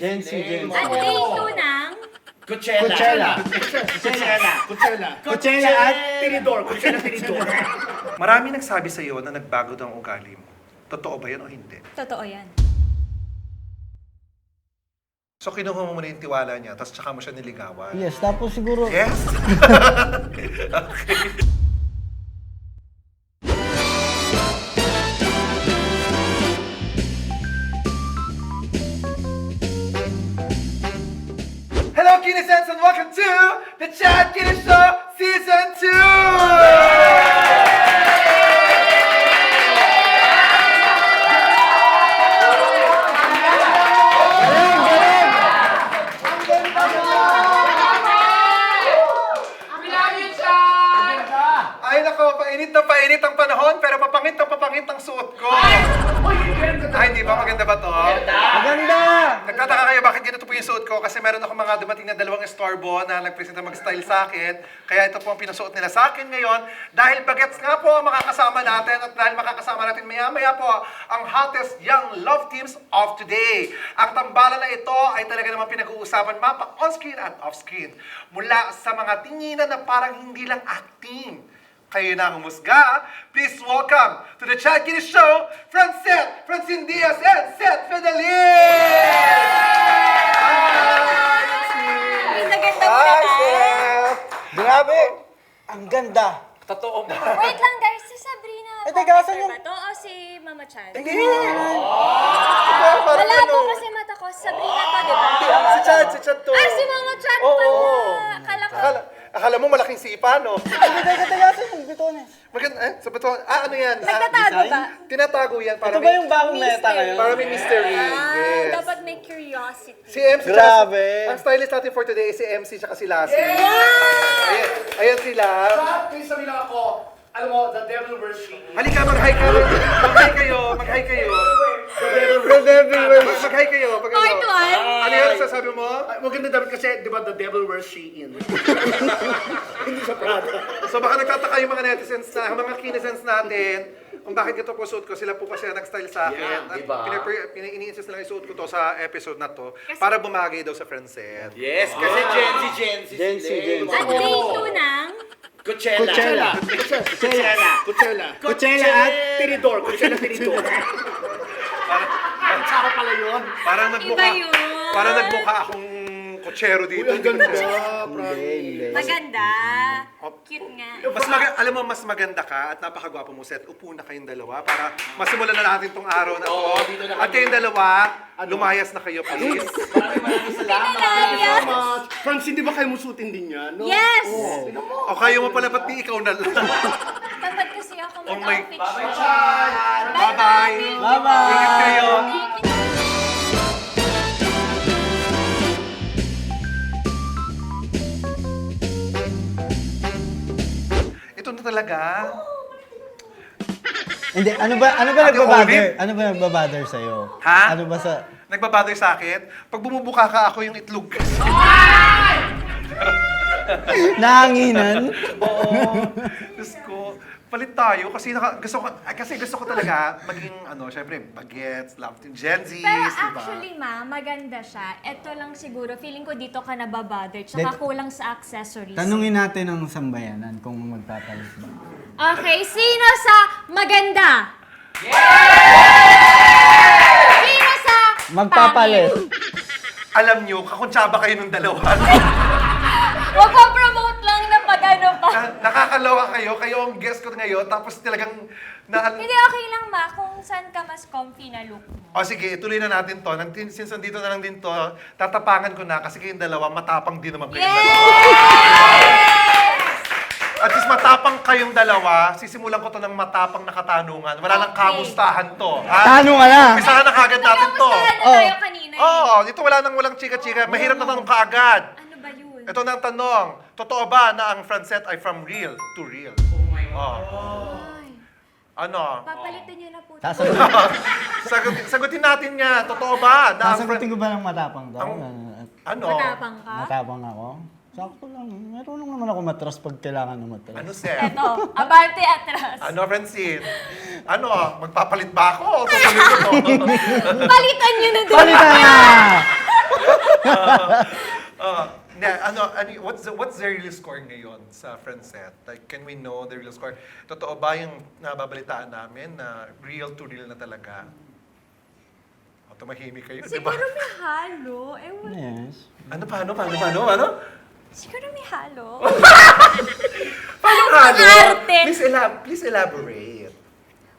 Gen Z. At day 2 ng... Coachella at Tinidor. Marami nagsabi sa iyo na nagbago daw ang ugali mo. Totoo ba yan o hindi? Totoo yan. So kinuha mo muna yung tiwala niya, tapos tsaka mo siya niligawan. Yes, tapos siguro... Yes? Okay. Hello, Kinisens, and welcome to the Chad Kinis Show Season 2! Ay nako, painit ang panahon, pero papangit ang suot ko. Ay, hindi ba? Maganda ba to? Maganda! Nagtataka kayo bakit ganito po yung suot ko? Kasi meron ako mga dumating na dalawang estorbo na nagpresenta mag-style sa akin. Kaya ito po ang pinasuot nila sa akin ngayon. Dahil bagets nga po ang makakasama natin at dahil makakasama natin maya-maya po ang hottest young love teams of today. Ang tambalan na ito ay talaga naman pinag-uusapan mapa on-screen at off-screen. Mula sa mga tinginan na parang hindi lang acting. Kayo na ang humusga. Please welcome to the Chad Kinis Show, Francine Diaz, and Seth Fidelin! Ay, naganda mo naman. Grabe! Ang ganda! Totoo ba? Wait lang guys, si Sabrina. teka, asan yung- ba to o si Mama Chan? Hindi! Wala po kasi mata ko. Si Sabrina to, di ba? Si Chad to. Ah, si Mama Chan Oo. pala. Akala ko. Akala mo malaking sipa, no? Teka, asan yung bitones? Maganda, sa bato, ano yan? Nagtatago ba? Tinatago yan para Ito ba yung bagong meta ngayon? para may mystery. Ah, Yes. dapat may curiosity. Si MC Grabe. Ang stylist natin for today is si MC tsaka si Lassie. Wow! Ayan sila. Please sabihin lang ako, alam mo, the devil wears sheep. Halika, mag-hi ka. Mag-hi kayo. Mag-hi kayo. Mag-hi kayo. Part 1. Ano yan ang sasabi mo? Maganda dapat kasi, di ba, the devil wears Shein. Hindi sa Prada. So baka nagtataka yung mga netizens na, mga kinesens natin, kung bakit ito po suot ko, sila po kasi nag-style sa akin. Yeah, At diba? ini-insist nila isuot ko to sa episode na to para bumagay daw sa Francet. Yes, kasi Gen Z. Gen Z. At day 2 ng... Coachella Coachella at... Tinidor. Tsaka pala yun. Parang Iba nagmukha, yun. parang nagmukha akong kotsero dito. Ang ganda. Hindi. Maganda. Cute nga. Alam mo, mas maganda ka at napakagwapo mo, Seth. Upo na kayong dalawa para masimulan na natin tong araw na to. Oo, dito na At kami. kayong dalawa, lumayas na kayo, please. Maraming salamat. Pinalaya. Francine, di ba kayo musutin din yan? No? Yes! O kayo mo pala, ba't di ikaw na lang? Tamad kasi ako Oh my- mag-outfit shoot. Bye-bye! Bye-bye! Ingat kayo! Ito na talaga. Hindi, ano ba Ate nagbabother? Olive? Ano ba nagbabother sa'yo? Ha? Ano ba sa... Nagbabother sa akin. Pag bumubuka ka, ako yung itlog. Nahanginan? Oo. Diyos ko. Palit tayo kasi gusto ko talaga maging syempre bagets, love team, Gen Z, Pero di ba? actually, maganda siya. Ito lang siguro, feeling ko dito ka nababother. Tsaka kulang sa accessories. Tanungin natin ang sambayanan kung magpapalit ba. Okay, sino sa maganda? Sino sa Magpapalit. Alam nyo, kakuntsaba kayo ng dalawa. Huwag ko promote lang na pag ano pa. Nakakaloka kayo ang guest ko ngayon, tapos talagang Hindi, okay lang kung saan ka mas comfy na look mo. O sige, tuloy na natin to. Since nandito na lang din to, tatapangan ko na kasi kayong dalawa, matapang din naman kayong dalawa. At least matapang kayong dalawa, sisimulan ko to ng matapang na katanungan. Wala nang Okay. kamustahan to. Ha? Tanong ka na! Umpisahan na kagad natin to. Nakamustahan na tayo kanina. Oo, dito walang chika-chika. Mahirap na tanong kaagad. Ano ba yun? Ito na ang tanong. Totoo ba na ang Francet ay from real to real? Oh my God. Ay, Ano? papalitan niyo na po. Sagutin natin nga. Totoo ba na ang Sasagutin ko ba ng matapang daw? Ano? Matapang ka? Matapang ako? Sakto lang. Meron naman ako matras pag kailangan ng matras. Ano, Seth? Eto, abante atras. Ano, Francine? Ano, magpapalit ba ako? O tutuloy ko to? Palitan niyo na doon. Palitan na! What's the real score ngayon sa Francet? Like, can we know the real score? Totoo ba yung nababalitaan namin na real to real na talaga? O, tumahimik kayo, di ba? Siguro may halo. Yes. Paano? Siguro may halo. Paano? Arte. Please elaborate.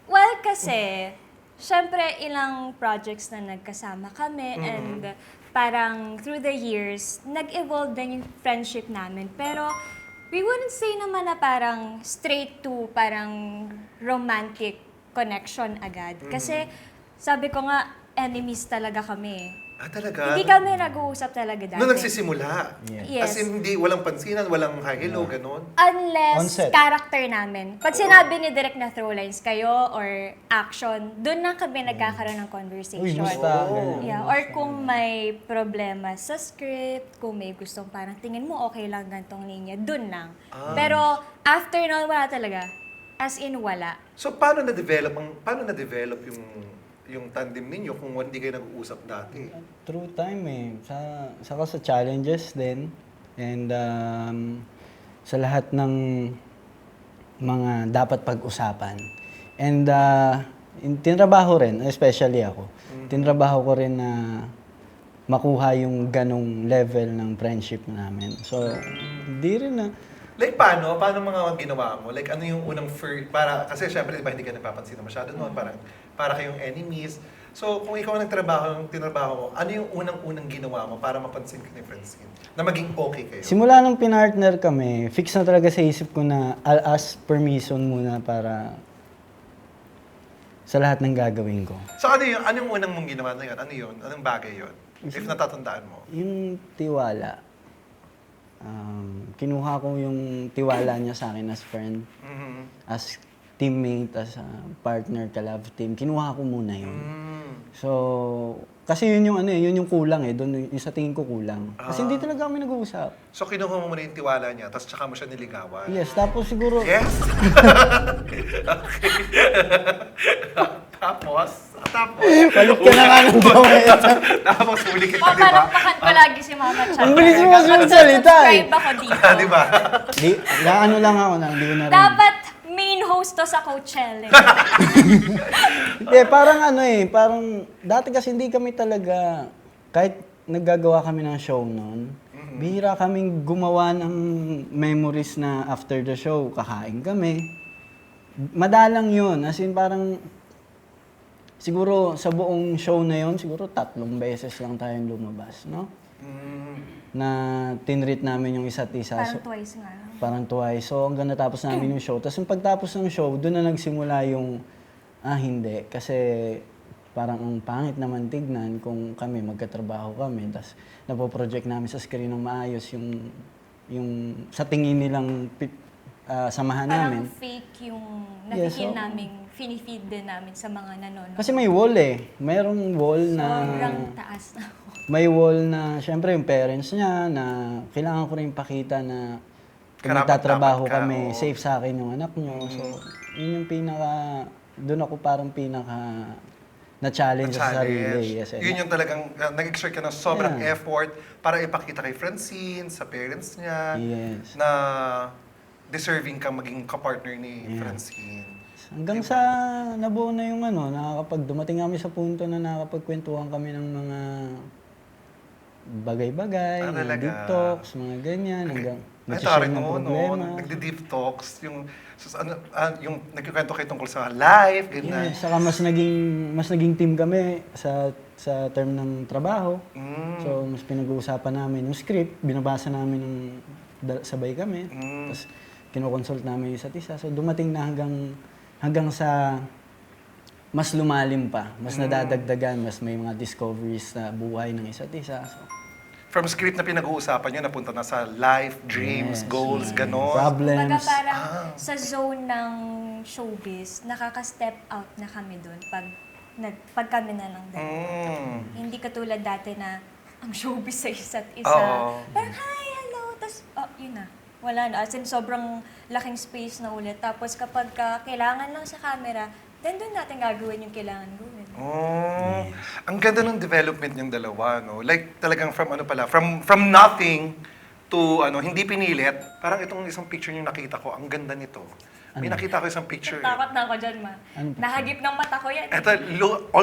Well, kasi, syempre, ilang projects na nagkasama kami and parang through the years, nag-evolve din yung friendship namin. Pero, we wouldn't say naman na parang straight to parang romantic connection agad. Kasi, sabi ko nga, enemies talaga kami. Ah, talaga? Hindi kami nag-uusap talaga dati. Noong nagsisimula? Yes. As in, hindi, walang pansinan, walang hi, hello, ganon? On Unless set. character namin. Pag sinabi ni direct na throw lines kayo or action, doon na kami nagkakaroon ng conversation. Uy, musta? Yeah, or kung may problema sa script, kung may gustong parang tingin mo okay lang gantong linya, doon lang. Pero after nun, wala talaga. As in, wala. So, paano na-develop yung tandem ninyo kung hindi kayo nag-uusap dati? Through time saka sa challenges din. And sa lahat ng mga dapat pag-usapan. And tinrabaho rin, especially ako. Tinrabaho ko rin na makuha yung ganong level ng friendship namin. So, hindi rin na. Like, paano? Paano mga ginawa mo? Like, ano yung unang first, kasi syempre, di ba, hindi ka napapansin na masyado noon, parang, para kayong enemies. So, kung ikaw ang tinrabaho mo, ano yung unang-unang ginawa mo para mapansin ka ni Francine? Na maging okay kayo? Simula nung pinartner kami, fix na talaga sa isip ko na I'll ask permission muna para sa lahat ng gagawin ko. So, anong unang mong ginawa na yun? Ano yun? Anong bagay yun? If natatandaan mo? Yung tiwala. Kinuha ko yung tiwala niya sa akin as friend, as teammate, as partner, ka-love team. Kinuha ko muna yun. So, kasi yun yung kulang doon yung sa tingin ko kulang. Kasi hindi talaga kami nag-uusap. So, kinuha mo muna yung tiwala niya, tapos tsaka mo siya niligawan? Yes, tapos siguro, Yes? Okay. Tapos? palit ka na nga ng gawin. Tapos huli kita, O, di ba? parang pakan ko lagi si Mama Chan. Ang bilis mo kasi magsalita Subscribe ako dito. Di ba? Ano lang ako na, hindi ko na rin. Dapat main host to sa Coachella. Hindi, parang dati kasi hindi kami talaga, kahit naggagawa kami ng show noon, bihira kaming gumawa ng memories na after the show, kakain kami. Madalang yun, as in parang, siguro sa buong show na yun, siguro 3 beses lang tayong lumabas, no? Na tinreat namin yung isa't isa. Parang So, twice nga. parang twice. So hanggang natapos namin yung show. Tapos yung pagtapos ng show, doon na nagsimula yung, hindi. Kasi parang ang pangit naman tignan kung kami, magkatrabaho kami. Tapos napoproject namin sa screen ng maayos yung sa tingin nilang samahan namin. Parang fake yung Yes, nakikil so- namin, finifeed din namin sa mga nanonood. Kasi may wall Mayroong wall na... Sobrang taas na. May wall na, syempre yung parents niya, na kailangan ko rin pakita na kung magtatrabaho Karapat-dapat ka, kami, oo. safe sa akin yung anak niyo. So, yun yung doon ako parang na-challenge sa sarili. Yes, Yun yung talagang nag-exert ka ng sobrang Yeah. effort para ipakita kay Francine, sa parents niya, Yes. na deserving kang maging kapartner ni Francine. Hanggang sa nabuo na yung dumating kami sa punto na nakakapagkwentuhan kami ng mga bagay-bagay, mga Talaga? deep talks, mga ganyan, hanggang Ay, nagsishare taray ng mo, problema. nagdi-deep talks, yung nagkikwento kayo tungkol sa life, ganyan. Yes, saka mas naging team kami sa term ng trabaho. So, mas pinag-uusapan namin yung script, binabasa namin sabay kami. Tapos, kinoconsult namin yung isa't isa. So, dumating na hanggang sa mas lumalim pa, mas nadadagdagan, mas may mga discoveries na buhay ng isa't isa. So, From script na pinag-uusapan nyo, napunta na sa life, dreams, yes, goals, yes. ganon. Baga Problems. parang sa zone ng showbiz, nakaka-step out na kami doon pag kami na lang dalawa. Hindi katulad dati na ang showbiz sa isa't isa. Oo. Parang, hi, hello, tapos, yun na. Wala na. As in, sobrang laking space na ulit. Tapos kapag kailangan lang sa camera, then doon natin gagawin yung kailangan gawin. Oh, ang ganda ng development niyong dalawa, no? Like talagang from ano pala, from nothing to ano, hindi pinilit. Parang itong isang picture niyo nakita ko, ang ganda nito. May nakita ko isang picture. Takot na ako dyan, ma. Nahagip ng mata ko yan. Ito,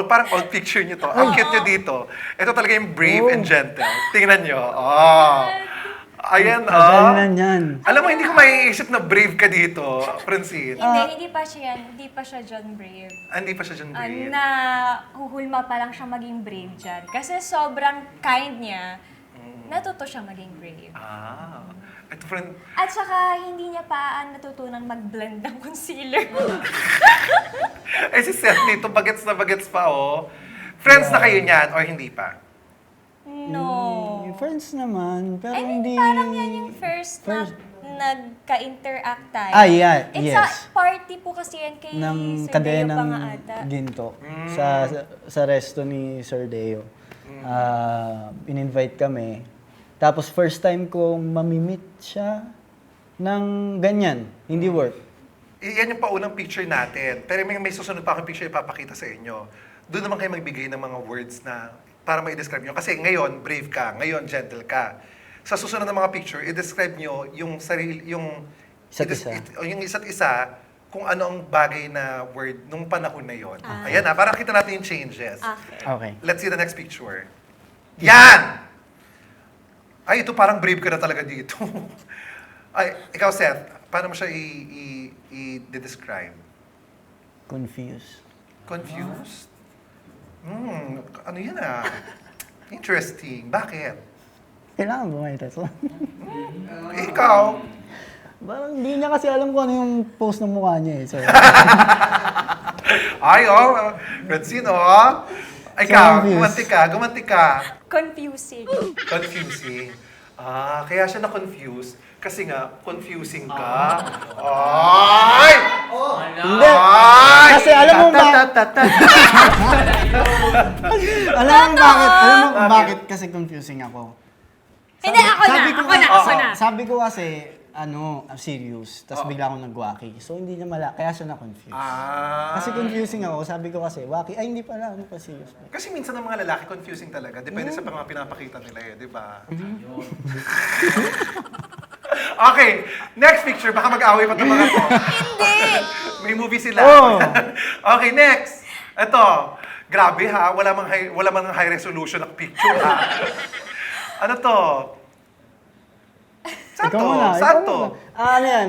parang old picture niyo to. Ang cute niyo dito. Ito talaga yung brave and gentle. Tingnan niyo. Oh. Ayan, Tagal na yan. Alam mo, hindi ko maiisip na brave ka dito, Francine. Hindi pa siya yan. Hindi pa siya John Brave. Hindi pa siya dyan brave. Na huhulma pa lang siya maging brave dyan. Kasi sobrang kind niya, natuto siya maging brave. Ito, friend. At saka, hindi niya pa natutunan mag-blend ng concealer. Si Seth dito, bagets na bagets pa, oh. Friends na kayo niyan, or hindi pa? No. Friends naman, pero I mean, hindi... parang yan yung first na nagka-interact tayo. Yeah, It's yes. a party po kasi yan kay ng Sir Deo kadena pa ng nga ata. ginto sa resto ni Sir Deo. In-invite kami. Tapos first time ko mamimit siya ng ganyan, hindi work. Yan yung paunang picture natin. Pero may susunod pa akong picture ipapakita sa inyo. Doon naman kayo magbigay ng mga words na para ma-describe nyo. Kasi ngayon, brave ka. Ngayon, gentle ka. Sa susunod ng mga picture, i-describe nyo yung sarili, yung isa't isa, kung ano ang bagay na word nung panahon na yon. Ayan na, para kita natin yung changes. Okay. Let's see the next picture. Yan! Ay, ito parang brave ka na talaga dito. Ay, ikaw, Seth, paano mo siya i-describe? Confused. Confused? Ano yan ah? Interesting. Bakit? Kailangan ba may testo? Ikaw? Parang hindi niya kasi alam kung ano yung post ng mukha niya eh. So, Ay, Francine, Ikaw, confused. gumanti ka. Confusing. Confusing. Kaya siya na-confuse kasi nga, confusing ka. Ay! hindi! Ay! Kasi alam mo bakit kasi confusing ako. Hindi, ako na. Sabi ko kasi, serious. Tapos bigla akong nag-wacky. So, hindi niya kaya siya na-confuse. Kasi confusing ako. Sabi ko kasi, wacky. Ay, hindi pala. Ano pa serious? Kasi minsan ang mga lalaki confusing talaga. Depende sa mga pinapakita nila di ba? Okay, next picture. Baka mag-away pa ito mga to. Hindi! May movie sila. Oh. Okay, next. Ito. Grabe ha. Wala mang high resolution na picture ha. Ano to? Saan to? Saan to? Ano yan?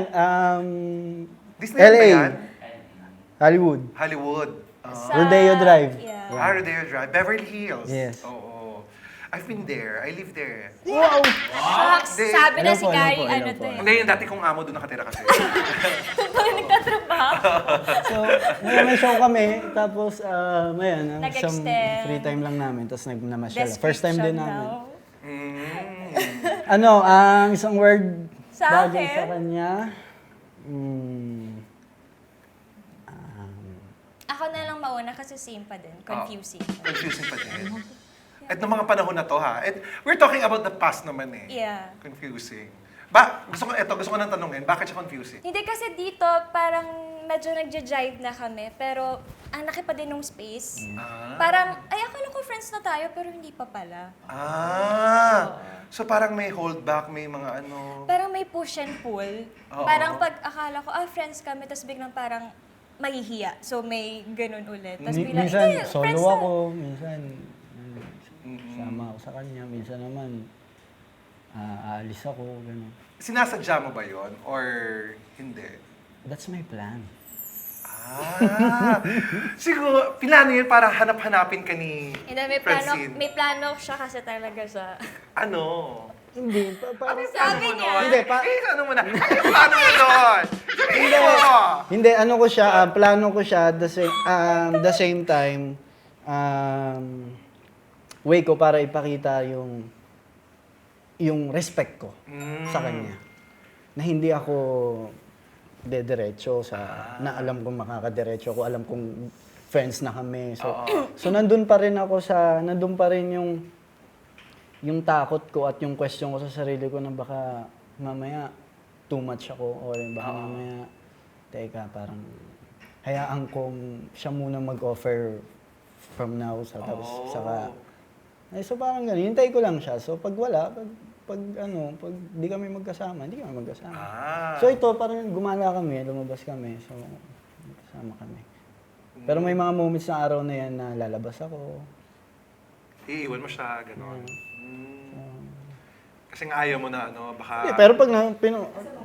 Disney ba LA. yan? Hollywood. Hollywood. Rodeo Drive. Yeah. Rodeo Drive. Beverly Hills. Yes. Oo. I've been there. I live there. Wow! Shucks, Hindi. sabi na Hello si po, hello Gary, po, hello ano po. to eh. Hindi, yung dati kong amo doon nakatira kasi. Parang nagtatrabaho. So, may show kami. Tapos, isang Nag-extend. free time lang namin. Tapos namasyal. First time din namin. Description Ang isang word Sa bagay akin? sa kanya. Ako na lang mauna kasi same pa din. Confusing. Confusing pa din. At noong mga panahon na to ha, we're talking about the past naman eh. Yeah. Confusing. Gusto ko nang tanungin, bakit siya confusing? Hindi kasi dito, parang medyo nagja-jive na kami, pero ang laki pa din ng space. Parang, ay akala ko friends na tayo, pero hindi pa pala. So parang may hold back, may mga ano. Parang may push and pull. Oo. Parang pag akala ko, friends kami, tapos biglang parang mahihiya. So may ganun ulit. Tapos biglang, Minsan, "Hindi, friends solo na." ako. Minsan, sama ako sa kanya. Minsan naman, aalis ako. Ganun. Sinasadya mo ba yon or hindi? That's my plan. Siguro, pinano yun para hanap-hanapin ka ni Hindi, Francine. may plano siya kasi talaga sa... Ano? Hindi. Ano yung plano Sabi mo niya. nun? Hindi, ano mo na? Ano yung plano mo nun? Sabihin mo! Hindi, plano ko siya the same time, way ko para ipakita yung respect ko sa kanya. Na hindi ako dediretso na alam kong makakadiretso ko, alam kong friends na kami. So nandun pa rin yung takot ko at yung question ko sa sarili ko na baka mamaya too much ako or baka mamaya teka parang hayaan kong siya muna mag-offer from now sa tapos Oh. saka so parang gano'n, hintay ko lang siya. So pag wala, pag di kami magkasama, hindi kami magkasama. Ah. So ito parang gumala kami, lumabas kami. So magkasama kami. Pero may mga moments na araw na yan na lalabas ako. Iiwan mo siya, gano'n. Kasi nga ayaw mo na, baka... Yeah, pero pag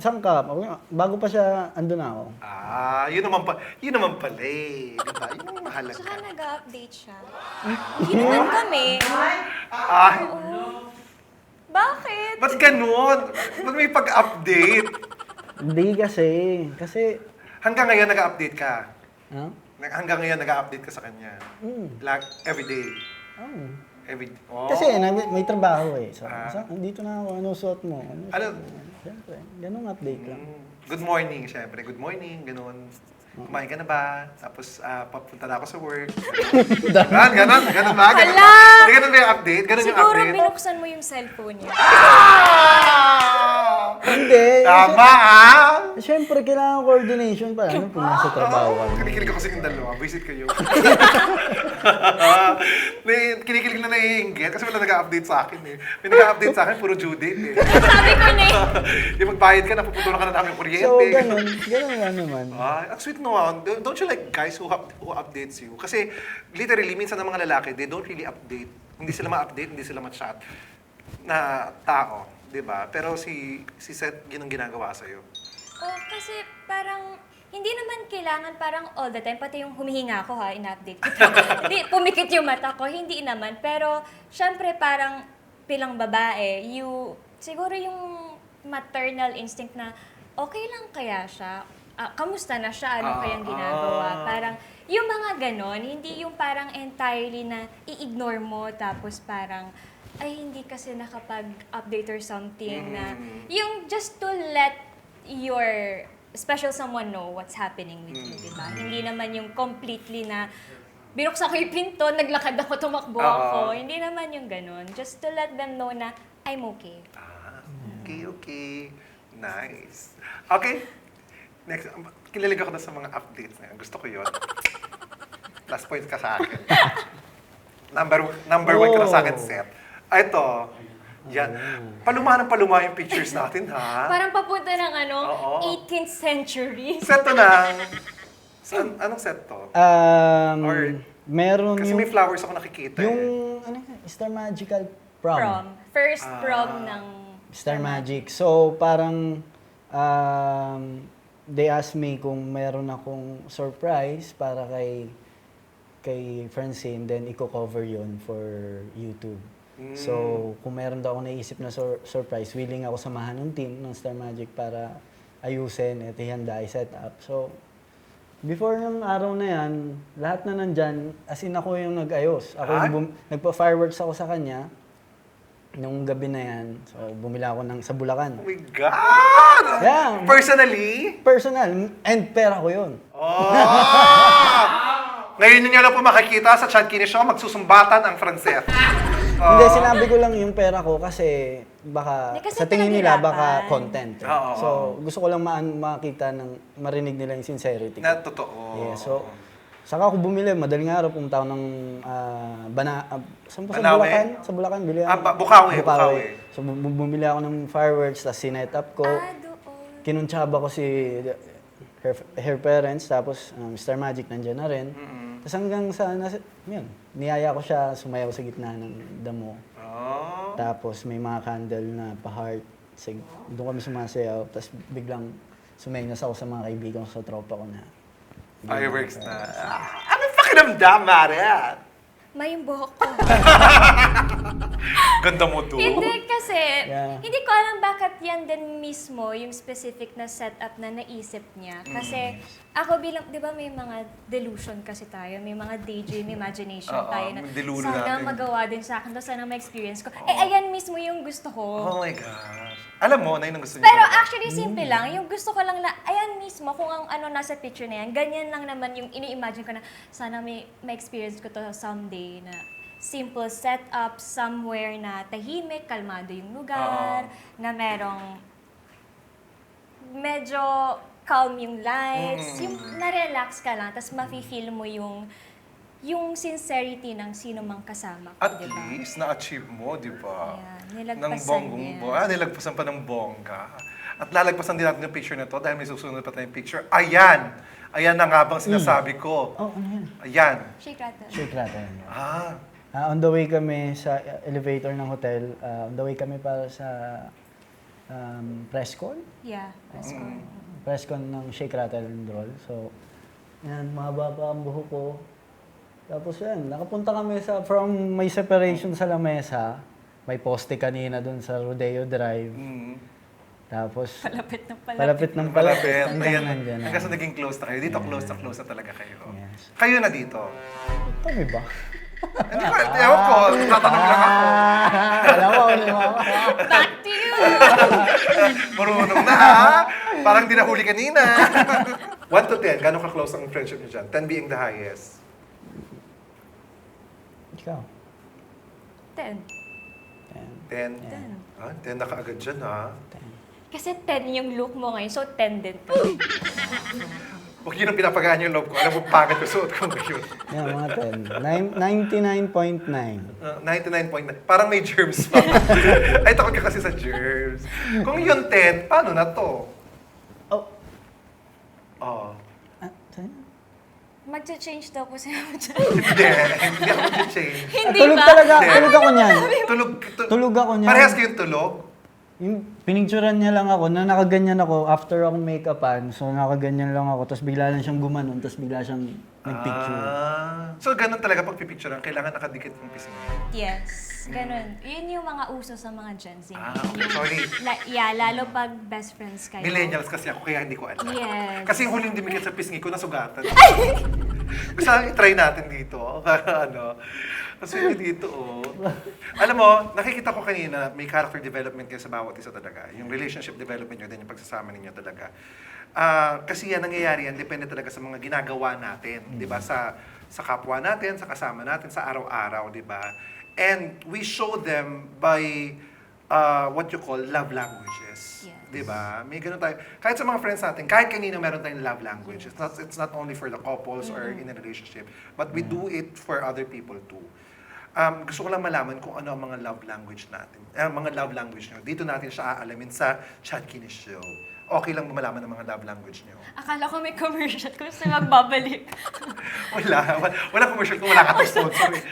sangkap, bago pa siya andun na ako. Yun naman pala eh. Diba? Yun ang mahalaga. Tsaka nag-update siya. Hindi naman kami. Ah, Bakit? ba't ganun? Ba't may pag-update? Hindi kasi, Hanggang ngayon nag-update ka? ha? Hanggang ngayon nag-update ka sa kanya? Like, every day? Oh. Oh. Kasi may trabaho eh. So, Ah. dito na ako, ano suot mo? Ano? Siyempre, ganung update lang. Good morning, syempre. Good morning, ganun. Kumain ka na ba? Tapos, papunta na ako sa work. Ganun ba? Hala! Ganun ba yung update? Ganun yung Siguro update? binuksan mo yung cellphone niya. Hindi. Tama Siyempre, kailangan coordination pa. Ano kung nasa trabaho ka? Kinikilig ako sa inyong dalawa. Visit kayo. Kinikilig na naiinggit kasi wala nag-update sa akin eh. May nag-update sa akin, puro due date eh. Sabi ko na eh. Yung magbayad ka, napuputulan ka na namin kuryente. So, ganun lang naman. Ang sweet no. Don't you like guys who updates you? Kasi literally, minsan ng mga lalaki, they don't really update. Hindi sila ma-update, hindi sila ma-chat na tao. 'Di ba? Pero si Seth, yun ang ginagawa sa'yo. Kasi parang hindi naman kailangan parang all the time, pati yung humihinga ako in-update kita. Hindi, pumikit yung mata ko, hindi naman. Pero, syempre parang bilang babae, siguro yung maternal instinct na okay lang kaya siya, kamusta na siya, ano kayang ginagawa. Parang, yung mga ganon, hindi yung parang entirely na i-ignore mo, tapos parang, ay hindi kasi nakapag-update or something na, yung just to let your special someone know what's happening with you, di ba? Hindi naman yung completely na binuksan ko yung pinto, naglakad ako, tumakbo ako. Hindi naman yung ganun. Just to let them know na I'm okay. Okay. Nice. Okay. Next, kilalig ako na sa mga updates na yan. Gusto ko yun. Last point ka sa akin. Number one ka na sa akin, Seth. Ito. Yan. Paluma yung pictures natin, ha? Parang papunta ng Oo. 18th century. Set to na. Anong set to? Or- Meron Kasi yung, may flowers ako nakikita yung, eh. Star Magical Prom. Prom. First prom ng Star Magic. So, parang, they asked me kung meron akong surprise para kay Francine, then i-cover yun for YouTube. So, kung meron daw ako naisip na surprise, willing ako samahan ng team ng Star Magic para ayusin at ihanda, i-set up. So, before ng araw na yan, lahat na nandyan, as in ako yung nag-ayos. Ako yung nagpa-fireworks ako sa kanya nung gabi na yan. So, bumili ako sa Bulacan. Oh my God! Yeah. Personally? Personal, and pera ko yun. Ngayon ninyo lang po makikita sa Chad Kini Show, magsusumbatan ang Francet. Hindi, sinabi ko lang yung pera ko kasi baka Hindi, kasi sa tingin nila pinaghirapan. baka content. Eh. Oo. So, gusto ko lang makita marinig nila yung sincerity. Na totoo. Yeah, so, saka ako bumili, madaling araw, pumunta ako ng saan po sa Banawe? Bulacan? Sa Bulacan, bili ako. Bukawi. So, bumili ako ng fireworks, tapos sinet up ko. doon. Kinuntsaba ko si her parents, tapos Star Magic nandyan na rin. Tapos hanggang sa, yun, niyaya ko siya, sumayaw sa gitna ng damo. Tapos may mga candle na pa-heart. Doon kami sumasayaw, tapos biglang sumenyas ako sa mga kaibigan ko sa tropa ko na. Fireworks na. Anong pakiramdam, Mariat? May buhok ko. Ganda mo to. Hindi kasi, Yeah. hindi ko alam bakit yan din mismo yung specific na setup na naisip niya. Kasi ako bilang, di ba may mga delusion kasi tayo, may mga daydream imagination Oo, tayo na dilulo sana natin. magawa din sa akin to, sana ma-experience ko. Ayan mismo yung gusto ko. Oh my gosh. Alam mo, na yun ang gusto niyo. Pero actually, simple lang. Yung gusto ko lang na, ayan mismo, kung ang ano nasa picture na yan, ganyan lang naman yung ini-imagine ko na sana may experience ko to someday na simple setup, somewhere na tahimik, kalmado yung lugar, na merong medyo calm yung lights, yung na-relax ka lang, tapos mafe-feel mo yung yung sincerity ng sino mang kasama ko, At di ba? least, na-achieve mo, di ba? Yeah, nilagpasan din. Nilagpasan pa ng bongga. At lalagpasan din natin yung picture na to dahil may susunod pa tayong picture. Ayan! Ayan na nga bang sinasabi ko. Oh, ano yan? Ayan. Shake rattle. Shake rattle. Ah, On the way kami sa elevator ng hotel, on the way kami para sa press con. Yeah, that's good. Press con ng Shake Rattle and Roll. So, yan, mahaba pa ang buhok ko. Tapos yan, nakapunta kami from may separation sa lamesa. May poste kanina dun sa Rodeo Drive. Tapos, Palapit ng palapit. palapit ng palapit. malapit. Hanggang Ayan. nandyan. Hanggang sa naging close na kayo. Dito, close na talaga kayo. Yes. Kayo na dito. Kami ba? Hindi ko, ewan ko. Tatanong lang ako. Alam mo, alam mo. Back to you! Marunong na ha? Parang di nahuli kanina. 1 to 10, gano'ng ka-close ang friendship niyo dyan? 10 being the highest. Ikaw. 10. 10. Yan. 10 na kaagad dyan ha. Kasi 10 yung look mo ngayon, so 10 din to. Huwag yun ang pinapagaan yung loob ko. Alam mo, pangit yung suot ko ngayon. Yan, mga 10. 99.9. 99.9. Parang may germs pa. Ay, takot ka kasi sa germs. Kung yun 10, paano na to? Oh. Oh. Saan? Magcha-change daw po siya. Hindi ako mag-change. Hindi Tulog ba? talaga. Tulog ako niyan. Tulog ako niyan. Parehas kayong tulog? Yung pinicturean niya lang ako, na nakaganyan ako after akong make-upan. So nakaganyan lang ako, tapos bigla lang siyang gumanon, tapos bigla siyang nagpicture. So, ganun talaga pag pipicturean, kailangan nakadikit yung pisngi. Yes, ganun. Yun yung mga uso sa mga Gen Z. Okay, sorry. Yeah, lalo pag best friends kayo. Millennials kasi ako, kaya hindi ko alam. Yes. Kasi yung huling dumikit sa pisngi ko, nasugatan. Gusto lang i-try natin dito. Ano? Kasi dito, oh. Alam mo, nakikita ko kanina, may character development kayo sa bawat isa talaga. Yung relationship development nyo, din yung pagsasama ninyo talaga. Kasi yan, nangyayari yan, depende talaga sa mga ginagawa natin, di ba? Sa kapwa natin, sa kasama natin, sa araw-araw, di ba? And we show them by what you call love languages. Yes. Di ba? May ganun tayo. Kahit sa mga friends natin, kahit kanina meron tayong love language. It's not only for the couples or in a relationship, but we do it for other people too. Gusto ko lang malaman kung ano ang mga love language natin. Mga love language nyo. Dito natin siya aalamin sa Chat Kinis Show. Okay lang ba malaman ang mga love language nyo? Akala ko may commercial ko sa magbabalik. Wala commercial kung wala ka to sponsor eh.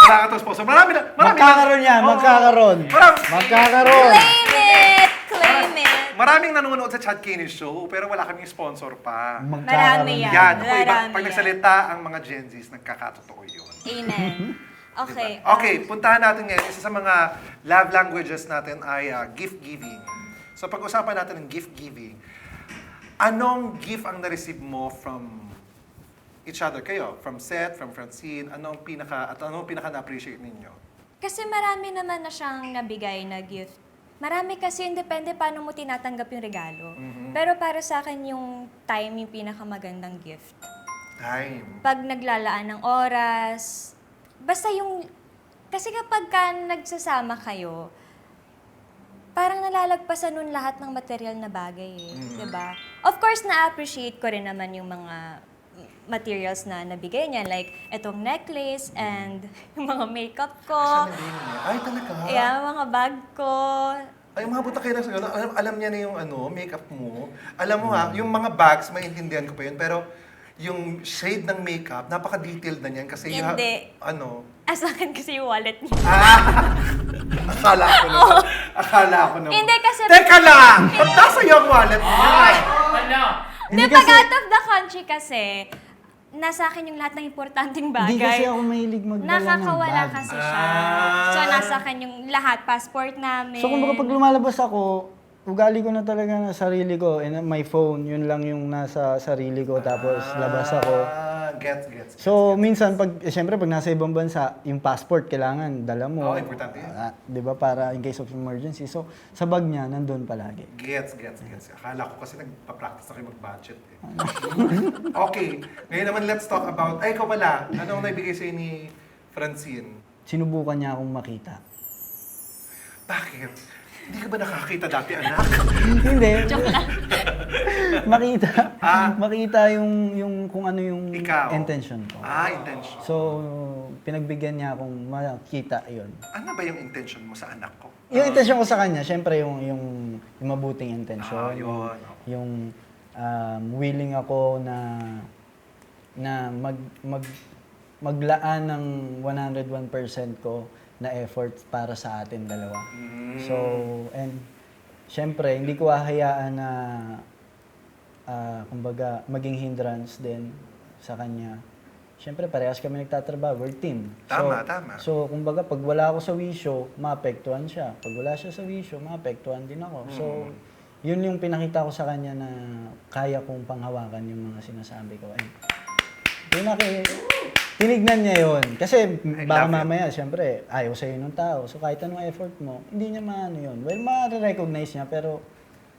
Wala ka to sponsor. Marami na. Magkakaroon yan, Oo. magkakaroon. Magkakaroon. Claim it! Claim it! Maraming nanonood sa Chat Kinis Show, pero wala kaming sponsor pa. Marami yan. Yan. Marami Pag yan. nagsalita ang mga Gen Zs, nagkakatotoo yun. Amen. Okay. Okay, puntahan natin ngayon. Isa sa mga love languages natin ay gift giving. So pag-usapan natin ng gift giving, anong gift ang na-receive mo from each other kayo? From Seth, from Francine, anong pinaka na-appreciate ninyo? Kasi marami naman na siyang nabigay na gift. Marami kasi, depende paano mo tinatanggap yung regalo. Pero para sa akin, yung time yung pinakamagandang gift. Time. Pag naglalaan ng oras, basta yung... Kasi kapag ka nagsasama kayo, parang nalalagpasan nun lahat ng material na bagay eh. Diba? Of course, na-appreciate ko rin naman yung mga materials na nabigay niya. Like, etong necklace and yung mga makeup ko. Ay, talaga? Yeah, mga bag ko. Ay, mga buta kayo na sa gano'n. Alam niya na yung makeup mo. Alam mo ha, yung mga bags, maintindihan ko pa yun. Pero yung shade ng makeup, napaka-detailed na niyan. Kasi Hindi. Sa akin kasi yung wallet niya. Akala ko naman. Akala ko naman. Hindi kasi... Teka lang! Ba't nasa iyo ang wallet mo? Hindi, pag out of the country kasi, nasa akin yung lahat ng importanteng bagay. Hindi kasi ako mahilig magdala ng Nakakawala bag. kasi siya. So, nasa akin yung lahat, passport namin. So kumbaga pag lumalabas ako, ugali ko na talaga na sarili ko. And my phone, yun lang yung nasa sarili ko. Tapos labas ako. Gets. So minsan, siyempre pag nasa ibang bansa, yung passport kailangan, dala mo. Oo, importante yun. Di ba? Para in case of emergency. So sa bag niya, nandun palagi. Gets. Akala ko kasi nagpa-practice na kayo mag-budget eh. Okay, ngayon naman let's talk about, ay ikaw pala, anong naibigay sa'yo ni Francine? Sinubukan niya akong makita. Bakit? Hindi ka ba nakakita dati, anak? Hindi. makita yung kung ano yung Ikaw. intention ko. Intention. So, pinagbigyan niya akong makita yun. Ano ba yung intention mo sa anak ko? Yung intention ko sa kanya, syempre yung mabuting intention. Yun. Yung willing ako na maglaan ng 101% ko na effort para sa atin dalawa. So, and syempre, hindi ko hahayaan na kumbaga, maging hindrance din sa kanya. Syempre, parehas kami nagtatrabaho. We're team. Tama. So, kumbaga, pag wala ako sa wisyo, maapektuhan siya. Pag wala siya sa wisyo, maapektuhan din ako. So, yun yung pinakita ko sa kanya na kaya kong panghawakan yung mga sinasabi ko. And, tinignan niya yun. Kasi baka mamaya, syempre, ayaw sa'yo ng tao. So, kahit anong effort mo, hindi niya maano yun. Well, ma-recognize niya, pero,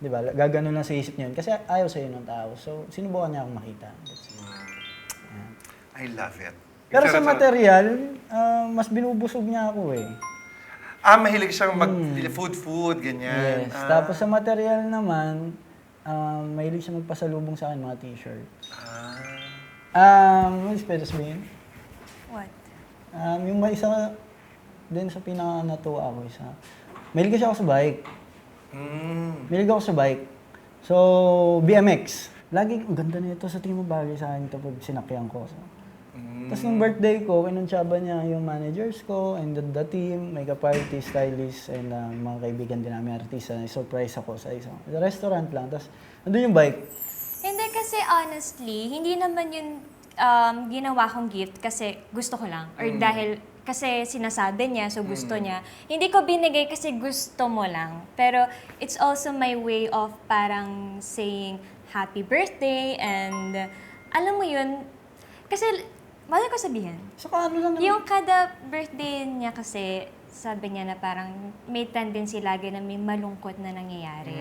di ba, gagano lang sa isip niya yun. Kasi ayaw sa'yo ng tao. So, sinubukan niya akong makita. I love it. Pero sa material, mas binubusog niya ako eh. Mahilig siyang mag-food, ganyan. Yes. Tapos sa material naman, mahilig siya magpasalubong sa akin mga t-shirt. Ano pwede sabihin? What? Yung may isa din sa pinaka-natuwa ako isa. Mahilig kasi ako sa bike. Mahilig ako sa bike. So, BMX. Lagi, ang ganda na ito sa tingin mo bagay sa akin ito pag sinakyan ko. So, tapos nung birthday ko, kinuntsaba niya yung managers ko and the team, makeup artist, stylist, and mga kaibigan din namin artista. Surprise ako sa isang restaurant lang. Tapos, nandun yung bike. Hindi kasi honestly, hindi naman yun ginawa kong gift kasi gusto ko lang. Or dahil kasi sinasabi niya, so gusto niya. Hindi ko binigay kasi gusto mo lang. Pero it's also my way of parang saying happy birthday and alam mo yun, kasi bakit ko sabihin? Saka ano lang naman. Yung kada birthday niya kasi, sabi niya na parang may tendency lagi na may malungkot na nangyayari.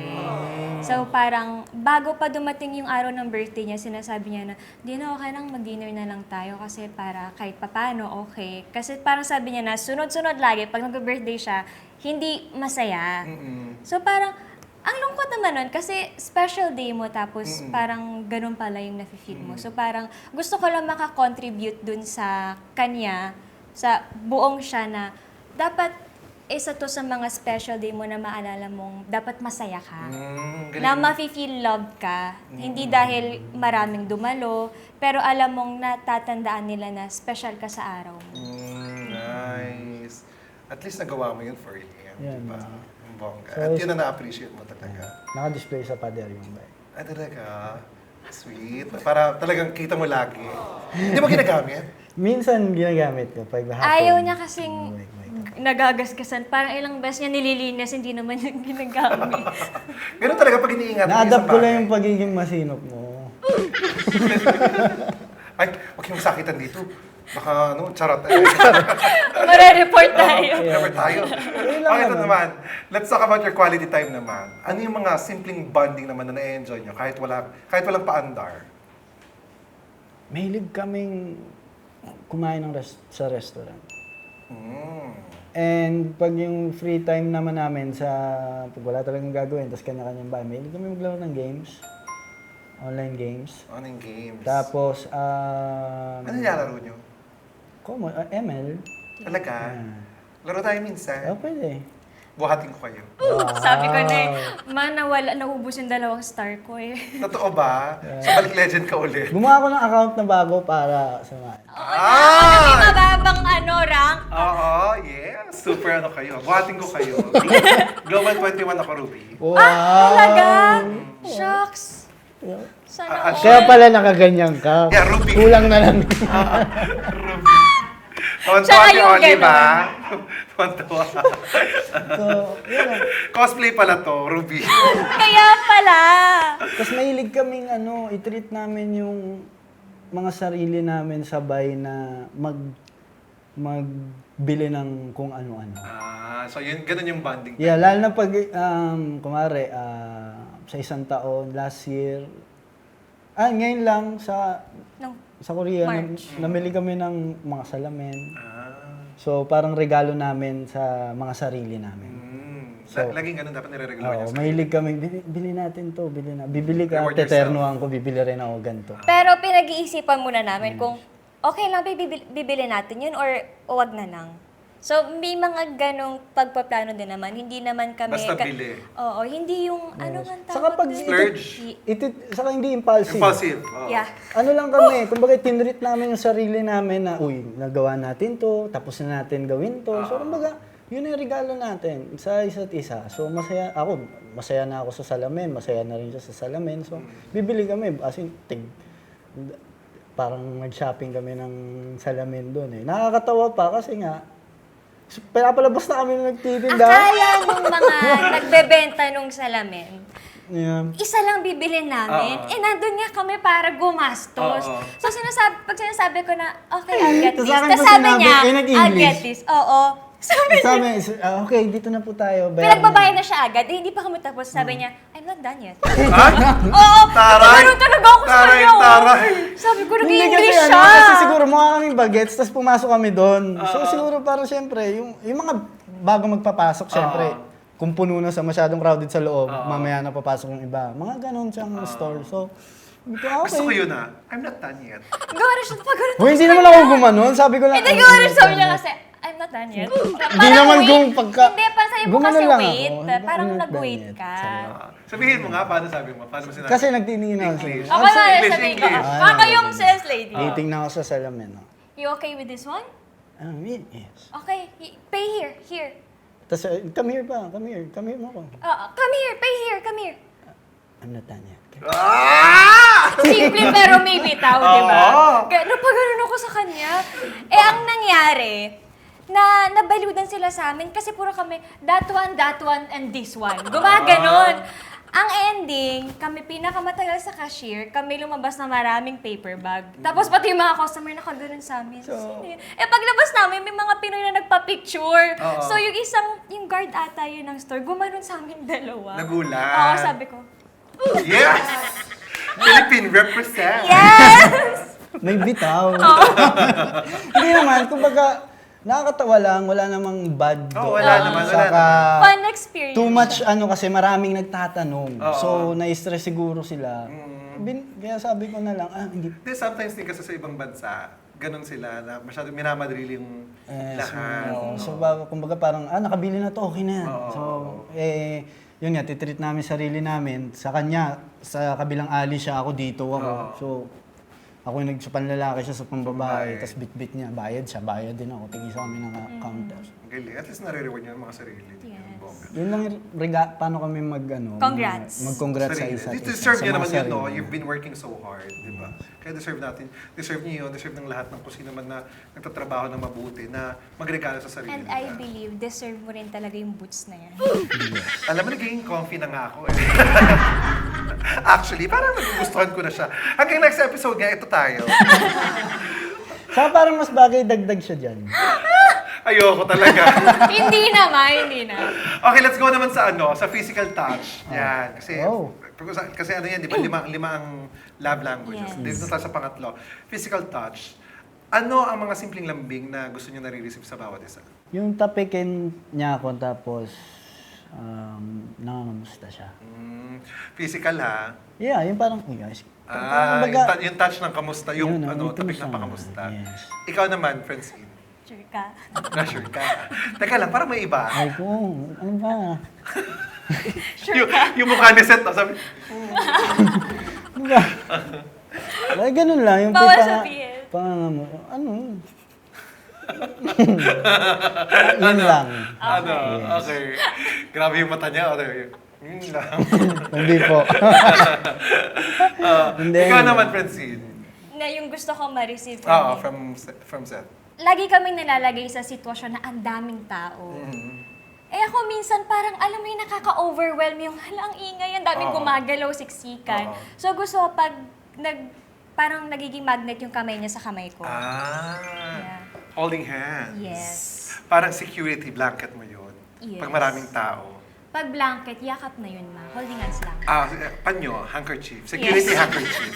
So parang bago pa dumating yung araw ng birthday niya, sinasabi niya na, di na okay lang, mag-dinner na lang tayo kasi para kahit papano okay. Kasi parang sabi niya na sunod-sunod lagi, pag nag-birthday siya, hindi masaya. So parang, ang lungkot naman nun kasi special day mo tapos parang ganun pala yung nafe-feel mo. So parang gusto ko lang makakontribute dun sa kanya, sa buong siya na dapat isa to sa mga special day mo na maalala mong dapat masaya ka. Na mafe-feel loved ka. Hindi dahil maraming dumalo, pero alam mong natatandaan nila na special ka sa araw mo. Nice. At least nagawa mo yun for him. Yan. Diba? Ang bongga. So, At yun na na-appreciate mo talaga. Naka-display sa pader yung bike. Talaga? Sweet. Para talagang kita mo lagi. Hindi mo ginagamit? Minsan ginagamit ko pag hapon. Ayaw niya kasing Bike. nagagasgasan. Parang ilang beses niya nililinis, hindi naman yung ginagamit. Ganun talaga pag iniingat mo Na-adapt ko lang yung pagiging masinop mo. Ay, huwag yung sakitan dito. Baka, charot. Mare-report tayo. Never tayo. Okay, ito naman. Let's talk about your quality time naman. Ano yung mga simpleng bonding naman na na-enjoy nyo kahit walang paandar? Mahilig kaming kumain sa restaurant. And pag yung free time naman namin pag wala talagang gagawin, tapos kanya-kanyang bahay, mahilig kami maglaro ng games. Online games. Online games. Tapos, Ano nilalaro nyo? ML. Talaga? Laro tayo minsan. Pwede. Buhatin ko kayo. Sabi ko na naubos yung 2 star ko eh. Totoo ba? Sa Balik Legend ka ulit. Gumawa ko ng account na bago para sa mga. May mababang rank. Oo, yeah. Super kayo. Buhatin ko kayo. Global 21 ako, Ruby. Wow! Talaga? Shucks. Sana all. Kaya pala nakaganyan ka. Yeah, Ruby. Kulang na lang. Ruby. Tontuwa Tsaka si yung Olive, ganun. ha? Tontuwa. So, yun lang. Cosplay pala to, Ruby. Kaya pala. Tapos mahilig kaming i-treat namin yung mga sarili namin sabay na magbili ng kung ano-ano. So yun, ganun yung bonding. Yeah, lalo na pag, kumare, sa isang taon, last year, ngayon lang No. sa Korea, March. namili kami ng mga salamin. So, parang regalo namin sa mga sarili namin. So, Laging ganun dapat nire-regular oo, niya. mahilig kami, bili natin to, bibili ka, Reward teternoan ko, bibili rin ako ganito. Pero pinag-iisipan muna namin kung okay lang ba bibili natin yun or wag na lang. So, may mga ganong pagpaplano din naman. Hindi naman kami... Basta bili. Oo, hindi yung ano nga tawag Saka pag dun? Splurge. Saka hindi impulsive. Impulsive. Oo. Yeah. Ano lang kami, kumbaga tinreat namin yung sarili namin na, uy, nagawa natin to, tapos na natin gawin to. So, kumbaga, yun yung regalo natin sa isa't isa. So, masaya na ako sa salamin, masaya na rin siya sa salamin. So, bibili kami, as in, parang nag-shopping kami ng salamin doon eh. Nakakatawa pa kasi nga, pinapalabas na kami na nagtitinda. Akala nung mga nagbebenta nung salamin, Yeah. isa lang bibilin namin. Nandun nga kami para gumastos. Oo. So, pag sinasabi ko na, okay, I'll get Tapos this. akin Tapos pa sabi sinabi, niya, I'll nag-English. get this. Oo. Sabi niya, Okay, dito na po tayo. pinagbabayad na siya agad. Hindi pa kami tapos. Sabi niya, I'm not done yet. Ay! Oo, Taray! nagkaroon talaga ako sa Taray, kanya. oh. taray. Sabi ko, Hindi nag-English kasi siya. kasi siguro mukha kaming bagets, tapos pumasok kami doon. So siguro parang siyempre, yung mga bago magpapasok, siyempre, kung puno na sa masyadong crowded sa loob, mamaya na papasok yung iba. Mga ganon siyang store. So, okay. Gusto ko yun I'm not done yet. Gawa na siya. Pag ganun. Uy, hindi naman ako gumanon. Sabi ko lang. Hindi, gawa na sabi niya kasi, I'm not done yet. Hindi naman wait. kung pagka... Hindi, pa sa'yo mo Gumanon kasi lang wait. ako. Parang I'm not done nag-wait yet. ka. Sabihin mo nga, paano sabi mo? Paano mo sinabi? Kasi nagtitingin ako sa English. Okay, English, sabihin ko. English. Baka yung sales lady. Titingnan ako sa salamin. No? You okay with this one? Yes. Okay, pay here, here. Tapos, come here pa. Come here mo ko. Come here, pay here, come here. I'm not done yet. Simple pero may bitaw, di ba? Oo. Napaganon ako sa kanya. Ang nangyari, nabaliudan sila sa amin kasi puro kami, that one, and this one. Gumaganon. Ang ending, kami pinakamatagal sa cashier, kami lumabas na maraming paper bag. Tapos pati yung mga customer nakaganon sa amin. Sino yun? Paglabas namin, may mga Pinoy na nagpa-picture. So yung guard ata yun ng store, gumanon sa amin dalawa. Nagulat. Oo, sabi ko, Yes! Philippine represent! yes! May bitaw. Hindi naman, kumbaga, nakakatawa lang, wala namang bad doon. wala naman, wala Saka, Fun experience. too much kasi maraming nagtatanong. Oo. So, na-stress siguro sila. Kaya sabi ko na lang, hindi. Sometimes din kasi sa ibang bansa, ganun sila na masyadong minamadril yung lahat. So, kumbaga parang, nakabili na to, okay na yan. So, yun nga, titreat namin sarili namin. Sa kanya, sa kabilang ali siya, ako dito ako. So, ako yung nagsapanlalaki siya sa pambabae, tapos bit-bit niya, bayad siya, bayad din ako. Tigisa kami ng counter. Ang galing. At least nare-reward niya ang mga sarili. Yes. Yung bongga. Yun lang, paano kami Congrats. mag-congrats sa isa't isa. Deserve sa niya mga naman yun, no? sarili. You've been working so hard, di ba? Kaya deserve natin. Deserve niyo yun. Deserve ng lahat ng kung sino man na nagtatrabaho ng mabuti na magregalo sa sarili And nila. I believe, deserve mo rin talaga yung boots na yan. Alam mo, nagiging comfy na nga ako eh. Actually, parang nagugustuhan ko na siya. Hanggang next episode nga, ito tayo. Saka parang mas bagay dagdag siya dyan. Ayoko talaga. Hindi na. Okay, let's go naman sa sa physical touch. Yan. Kasi, Oh. kasi ano yan, di ba? Lima ang love languages. Yes. Dito tayo sa pangatlo. Physical touch. Ano ang mga simpleng lambing na gusto niyo nare-receive sa bawat isa? Yung tapikin niya ako, tapos nangangamusta siya. Physical ha? Yeah, yung parang, guys. Yung touch ng kamusta, yung Yun, yung tapik kamusta. ng pakamusta. Yes. Ikaw naman, Francine. Sure ka. Sure ka. Teka lang, parang may iba. Ay ko, ano ba? yung mukha ni Seth, no? Sabi, Ano ba? Ay, ganun lang. Yung Bawal pipa- sabihin. ano? Yun lang. ano, okay. Grabe yung mata niya. Okay. Yun lang. Hindi po. Hindi. Ikaw naman, Francine. Na yung gusto ko ma-receive Oo, from from Seth. lagi kami nalalagay sa sitwasyon na ang daming tao. Ako minsan parang, alam mo yung nakaka-overwhelm yung halang ingay, ang daming gumagalaw, siksikan. So gusto ko pag parang nagiging magnet yung kamay niya sa kamay ko. Yeah. Holding hands. Yes. Parang security blanket mo yun. Yes. Pag maraming tao. Pag blanket, yakap na yun, ma. Holding hands lang. Panyo, handkerchief. Security Yes. handkerchief.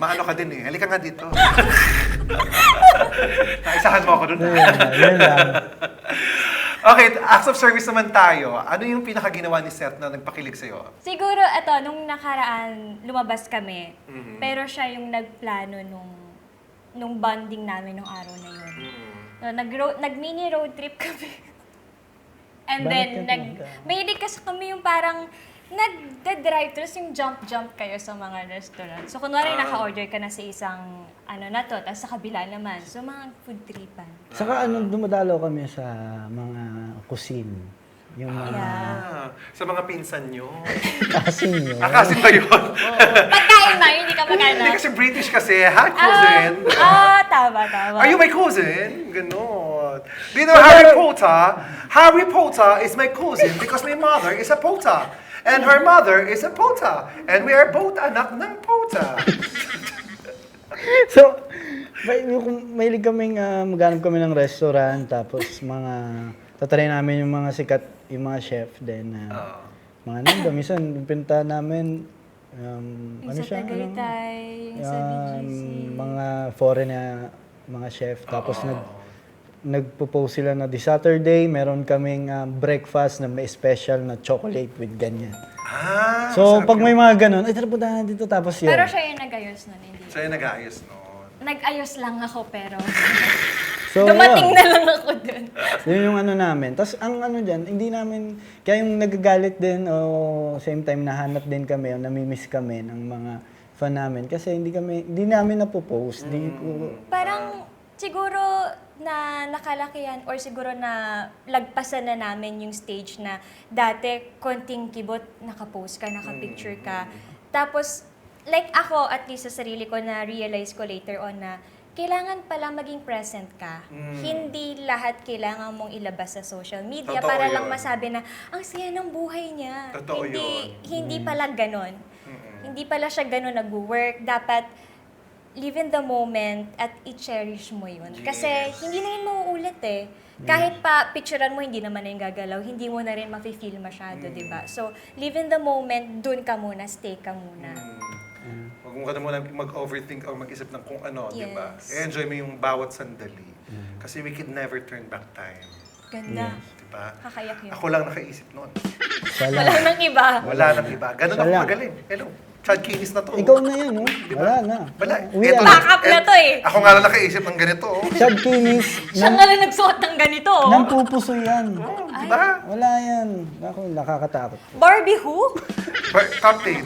Maano ka din eh. Halika nga dito. Naisahan mo ako dun. Yun lang. Okay, acts of service naman tayo. Ano yung pinakaginawa ni Seth na nagpakilig sa'yo? Siguro, nung nakaraan, lumabas kami. Pero siya yung nagplano nung bonding namin nung araw na yun. Nag-mini road trip kami. And Bakit then, ka mahilig kasi kami yung parang nag-drive, tapos yung jump kayo sa mga restaurant. So, kunwari naka-order ka na sa isang na to, tapos sa kabila naman. So, mga food tripan. Saka dumadalaw kami sa mga cuisine. Yung mga Yeah. Sa mga pinsan nyo. kasin yun. Akasin ba yun? Pagkain na, hindi ka magkano. Hindi kasi British kasi. Hi, cousin. Tama. Are you my cousin? Ganon. Do you know Harry Potter? Harry Potter is my cousin because my mother is a Potter. And her mother is a Potter. And we are both anak ng Potter. So, mahilig kaming maghanap kami ng restaurant, tapos tatry namin yung mga sikat, yung mga chef din. Mga nando, minsan, pinunta namin, Yung ano sa siya? Tagaytay, yung sa BGC. Mga foreign na mga chef. Tapos nagpo-post sila na this Saturday, meron kaming breakfast na may special na chocolate with ganyan. So, masarap pag yun. may mga ganun, ay tara punta na dito, tapos yun. Pero siya yung nag-ayos nun, hindi. Siya yung nag-aayos noon. Nag-ayos lang ako, pero So, dumating yun. na lang ako dun. Yun yung ano namin. Tapos ang ano dyan, hindi namin, kaya yung nagagalit din o same time nahanap din kami o namimiss kami ng mga fan namin kasi hindi namin napopost. Parang siguro na nakalakihan or siguro na lagpasan na namin yung stage na dati konting kibot, nakapost ka, nakapicture ka. Tapos, like ako, at least sa sarili ko na-realize ko later on na kailangan pala maging present ka. Hindi lahat kailangan mong ilabas sa social media Totoo para yun. lang masabi na ang saya ng buhay niya. Totoo yun. Hindi pala ganon. Hindi pala siya ganon nag-work. Dapat live in the moment at i-cherish mo yun. Kasi hindi na yun mauulit eh. Kahit pa picturean mo, hindi naman na yung gagalaw. Hindi mo na rin mafe-feel masyado, di ba? So, live in the moment, dun ka muna, stay ka muna. Huwag mo ka na muna mag-overthink o mag-isip ng kung ano, di ba? Yes. I-enjoy mo yung bawat sandali. Kasi we can never turn back time. Ganda. Di ba? Kakayak yun. Ako lang nakaisip noon. Wala. Wala nang iba. Wala nang iba. Ganun Siya ako lang. magaling. Hello. Chad Kinis na to. Ikaw na yun, no? Wala na. Wala. Uwi Eto na. Backup na to eh. Ako nga lang nakaisip ng ganito. Oh. Chad Kinis, Siya nga lang nagsuot ng ganito. Oh. nang pupuso yan. Di ba? Wala yan. Ako, nakakatakot. Barbie who?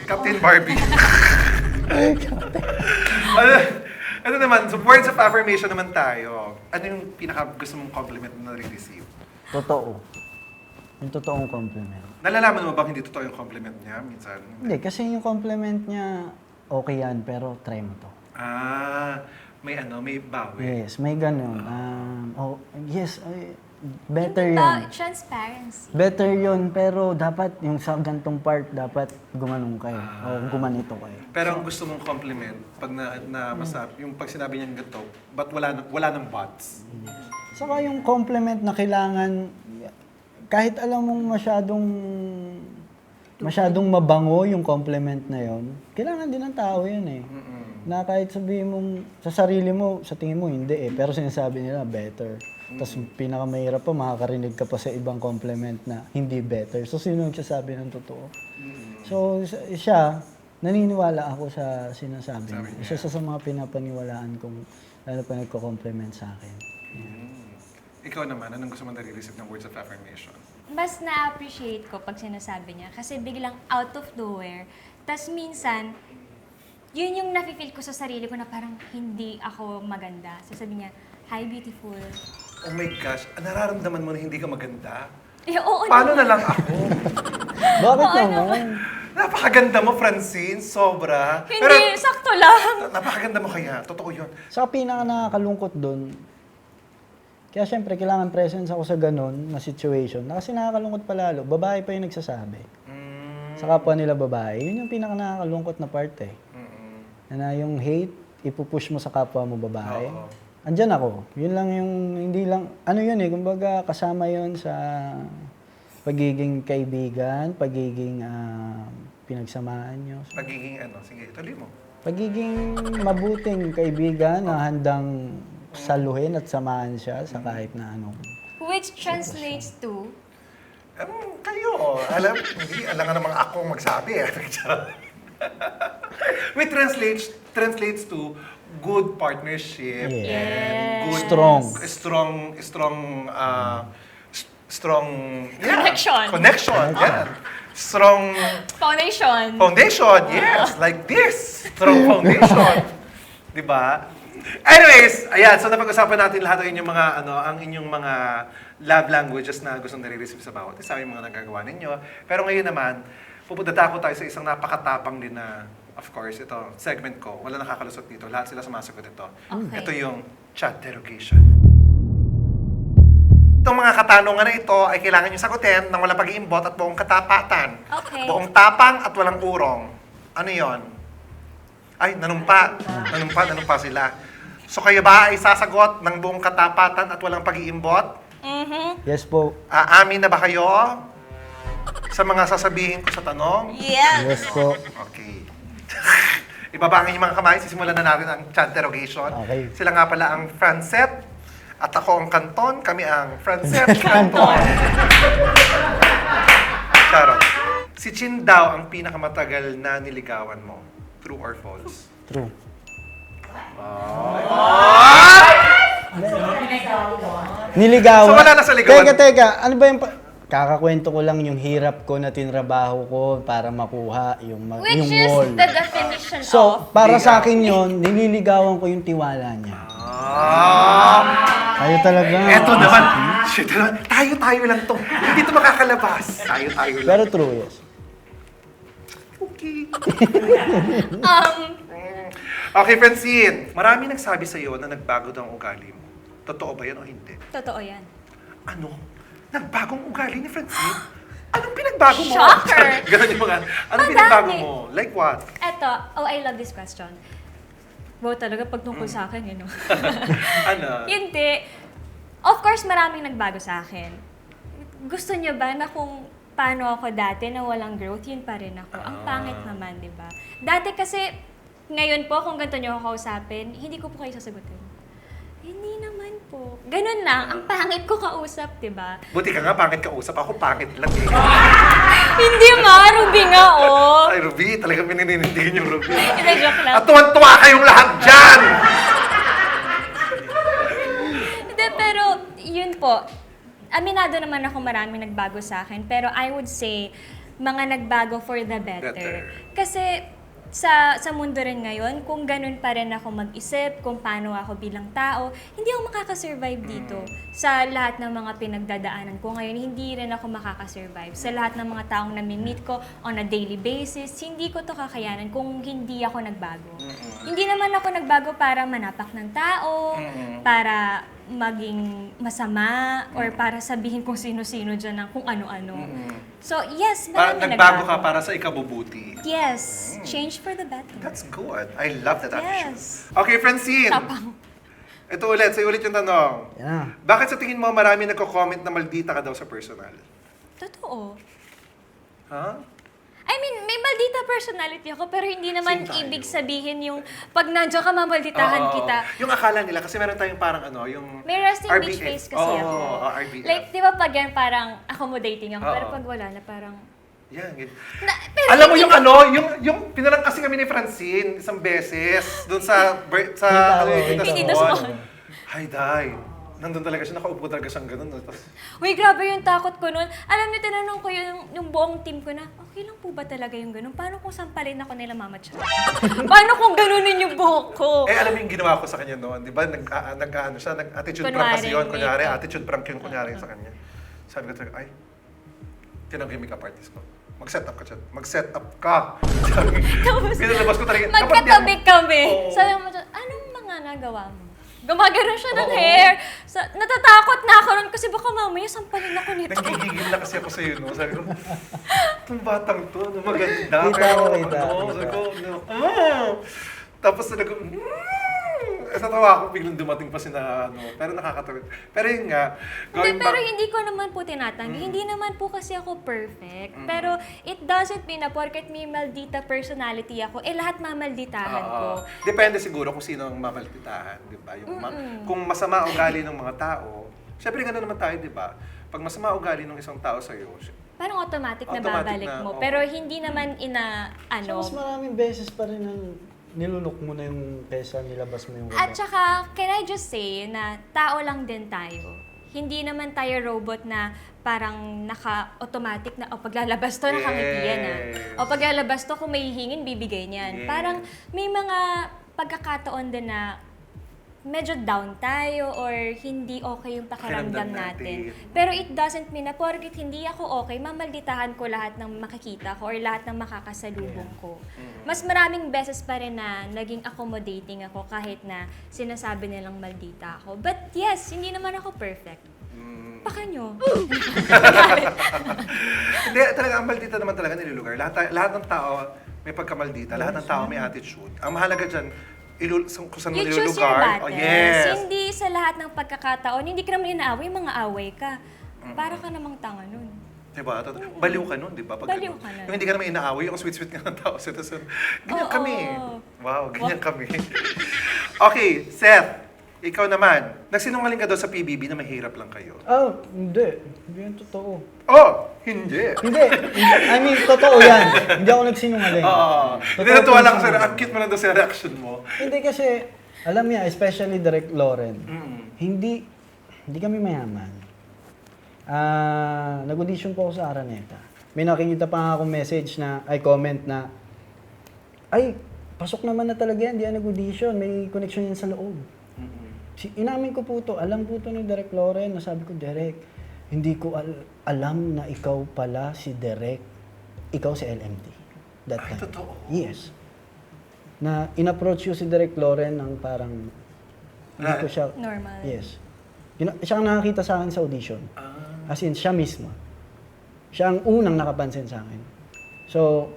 Captain Barbie. Ano naman, so words of affirmation naman tayo. Ano yung pinaka gusto mong compliment na nare-receive? Totoo. Yung totoong compliment. Nalalaman mo ba hindi totoo yung compliment niya minsan? Hindi, kasi yung compliment niya, okay yan, pero try mo to. May bawi. Yes, may ganun. Yes, better yun. Transparency. Better yun, pero dapat yung sa gantong part, dapat gumanong kayo. O gumanito kayo. Pero ang gusto mong compliment, pag yung pag sinabi niya ganito, but wala nang buts. Saka yung compliment na kailangan, kahit alam mong masyadong mabango yung compliment na yon, kailangan din ng tao yun eh. Na kahit sabihin mong sa sarili mo, sa tingin mo hindi eh, pero sinasabi nila better. Tapos pinakamahirap pa, makakarinig ka pa sa ibang compliment na hindi better. So sino nagsasabi ng totoo? So siya, naniniwala ako sa sinasabi niya. Isa sa mga pinapaniwalaan kong lalo pa nagko-compliment sa akin. Ikaw naman, anong gusto mong nare-receive ng words of affirmation? Mas na-appreciate ko pag sinasabi niya kasi biglang out of nowhere. Tas minsan, yun yung nafe-feel ko sa sarili ko na parang hindi ako maganda. Sasabi niya, hi beautiful. Oh my gosh, nararamdaman mo na hindi ka maganda? Eh, oo Paano naman. na lang ako? Bakit Oo, naman? Napakaganda mo, Francine. Sobra. Hindi, sakto lang. Napakaganda mo kaya. Totoo yun. Saka pinaka nakakalungkot doon, kaya syempre kailangan presence ako sa ganun na situation. Na kasi nakakalungkot palalo, babae pa yung nagsasabi. Sa kapwa nila babae, yun yung pinaka nakakalungkot na part eh. Na yung hate, ipupush mo sa kapwa mo babae. Oo. Andyan ako. Yun lang yung, hindi lang, ano yun eh, kumbaga kasama yun sa pagiging kaibigan, pagiging pinagsamaan nyo. Pagiging sige, tuloy mo. Pagiging mabuting kaibigan na handang saluhin at samahan siya sa kahit na ano. Which translates to, Kayo, hindi alam nga naman akong magsabi eh. Which translates to good partnership. Yeah. And good, strong Connection. Connection, yan. Strong foundation. yes, like this. Strong foundation. 'Di ba? Anyways, ayan, so napag-usapan natin lahat ng inyong mga ang inyong mga love languages na gustong nare-receive sa bawat isa, yung mga nagagawa ninyo. Pero ngayon naman, pupunta tayo sa isang napakatapang din na, of course, ito, segment ko. Wala nakakalusot dito. Lahat sila sumasagot ito. Okay. Ito yung chat derogation. Itong mga katanungan na ito ay kailangan nyo sagutin ng walang pag-iimbot at buong katapatan. Okay. Buong tapang at walang urong. Ano yon? Ay, nanumpa sila. So kayo ba ay sasagot ng buong katapatan at walang pag-iimbot? Yes po. Aamin na ba kayo sa mga sasabihin ko sa tanong? Yes po. Okay. Ibaba ang inyong mga kamay. Sisimulan na natin ang chat derogation. Okay. Sila nga pala ang Francet at ako ang Canton. Kami ang Francet Canton. Charot. Si Chin daw ang pinakamatagal na niligawan mo. True or false? True. Niligawan. So, wala na sa ligawan. Teka. Ano ba yung... Kakakwento ko lang yung hirap ko na tinrabaho ko para makuha yung Which yung is wall. the definition of. So, para sa akin yon, nililigawan ko yung tiwala niya. Kayo talaga. Eto naman. Shit naman. Tayo lang to. Hindi to makakalabas. Tayo lang. Pero true, yes. Okay. Okay, Francine. Marami nagsabi sa iyo na nagbago daw ang ugali mo. Totoo ba yan o hindi? Totoo yan. Ano? Nagbagong ugali ni Francine? Anong pinagbago mo? Shocker! Ganun yung mga... Anong Madami. pinagbago mo? Like what? Eto, I love this question. Wow, talaga pag tungkol sa akin, you know. Ano? Hindi. Of course, maraming nagbago sa akin. Gusto niyo ba na kung paano ako dati na walang growth, yun pa rin ako. Ang pangit naman, di ba? Dati kasi, ngayon po, kung ganito niyo ako kausapin, hindi ko po kayo sasagutin. Hindi naman po. Ganun lang. Ang pangit ko kausap, di ba? Buti ka nga, pangit ka usap. Ako pangit lang eh. Hindi ma, Ruby nga, oh. Ay, Ruby, talagang pinininindigan yung Ruby. Ina-joke lang. At tuwan-tuwa kayong lahat dyan! Hindi, pero yun po. Aminado naman ako maraming nagbago sa akin. Pero I would say, mga nagbago for the better. Kasi sa mundo rin ngayon, kung ganun pa rin ako mag-isip, kung paano ako bilang tao, hindi ako makakasurvive dito. Sa lahat ng mga pinagdadaanan ko ngayon, hindi rin ako makakasurvive. Sa lahat ng mga taong nami-meet ko on a daily basis, hindi ko to kakayanan kung hindi ako nagbago. Hindi naman ako nagbago para manapak ng tao, para maging masama, or para sabihin kung sino-sino dyan ng kung ano-ano. So, yes, marami Nagbago ka para sa ikabubuti. Yes, change for the better. That's good. I love that attitude. Yes. Okay, Francine. Tapang. Ito sa'yo ulit yung tanong. Yeah. Bakit sa tingin mo marami nagko-comment na maldita ka daw sa personal? Totoo. Ha? I mean, may maldita personality ako, pero hindi naman Same tayo. ibig sabihin yung pag nandiyan ka, mamalditahan Oo. kita. Yung akala nila, kasi meron tayong parang yung May resting bitch RBF. face kasi ako. Oo, RBF. Like, di ba pag yan parang accommodating ako, pero Oo. pag wala na parang... Yan, ganyan. Pero Alam mo hindi yung ko- yung pinalang kasi kami ni Francine isang beses doon sa Kita Kita Swan. Swan. Hi, Day. Nandun talaga siya, nakaupo talaga siyang ganun. No? Tapos, Uy, grabe yung takot ko nun. Alam niyo, tinanong ko yung buong team ko na, okay lang po ba talaga yung ganun? Paano kung sampalin ako nila Mama Chan? Paano kung ganunin yung buhok ko? alam mo yung ginawa ko sa kanya noon, di ba? Nag-attitude prank kasi yun. Kunyari, attitude prank yun kunyari sa kanya. Sabi ko talaga, ay, tinanong yung makeup artist ko. Mag-set up ka dyan. Mag-set up ka. Tapos, Pinalabas ko talaga. magkatabi kami. Oo. Sabi mo, anong mga nagawa mo? Gumagano siya ng hair. Natatakot na ako nun kasi baka mamaya sampalin ako nito. Nagigigil na kasi ako sa iyo, no? Sabi ko, itong batang to, maganda. Kita ko, kita. Sabi ko, tapos sabi ko, natawa ako, biglang dumating pa si na, pero nakakatawa. Pero yun nga, Hindi, pero hindi ko naman po tinatanggi. Hindi naman po kasi ako perfect. Pero it doesn't mean na porket may maldita personality ako, lahat mamalditahan ko. Depende siguro kung sino ang mamalititahan, di ba? Kung masama ang ugali ng mga tao, Siyempre, gano'n naman tayo, di ba? Pag masama ugali ng isang tao sa'yo, Parang automatic na Automatic babalik na, mo. oo. Pero hindi naman So, mas maraming beses pa rin ang nilunok mo na yung kesa nilabas mo yung At saka, can I just say na tao lang din tayo. Hindi naman tayo robot na parang naka-automatic na, o paglalabas to, nakangiti yan O paglalabas to, kung may hihingin, bibigay niyan. Yes. Parang may mga pagkakataon din na medyo down tayo or hindi okay yung pakiramdam Pakiramdam natin. natin. Pero it doesn't mean na porkit hindi ako okay, mamalditahan ko lahat ng makikita ko or lahat ng makakasalubong ko. Mas maraming beses pa rin na naging accommodating ako kahit na sinasabi nilang maldita ako. But yes, hindi naman ako perfect. Baka nyo. Hindi, talaga, ang maldita naman talaga nilulugar. Lahat ng tao may pagkamaldita, lahat ng tao may attitude. Ang mahalaga dyan, kung saan mo You choose your nilulugar. battles. Yes! Hindi sa lahat ng pagkakataon, hindi ka naman inaaway, mga away ka. Para ka namang tanga nun. Diba? Baliw ka nun, di ba? Pag Baliw ganun. ka nun. Yung hindi ka naman inaaway, yung sweet-sweet ka ng tao. Ganyan Oo. kami. Wow, ganyan kami. Okay, Seth, ikaw naman. Nagsinungaling ka daw sa PBB na mahirap lang kayo. Oh, hindi. Hindi yan totoo. Oh, hindi. Hindi. I mean, totoo yan. Hindi ako nagsinungaling. Oo. Hindi Totoo natuwa lang yung sa sinabi. ang cute mo lang daw sa reaction mo. Hindi kasi, alam niya, especially Direk Loren, hindi kami mayaman. Nag-audition po ako sa Araneta. May nakikita pa nga akong message na, comment na, ay, pasok naman na talaga yan, di yan nag-audition, may connection yan sa loob. Inamin ko po to, alam po to ni Direk Loren, nasabi ko, Direk, hindi ko alam na ikaw pala si Direk, ikaw si LMT. That Ay, time. totoo? Yes. Na in-approach ko si Direk Loren ng parang, hindi ko siya, Normal. yes. Siya ang nakakita sa akin sa audition. As in, siya mismo. Siya ang unang nakapansin sa akin. So,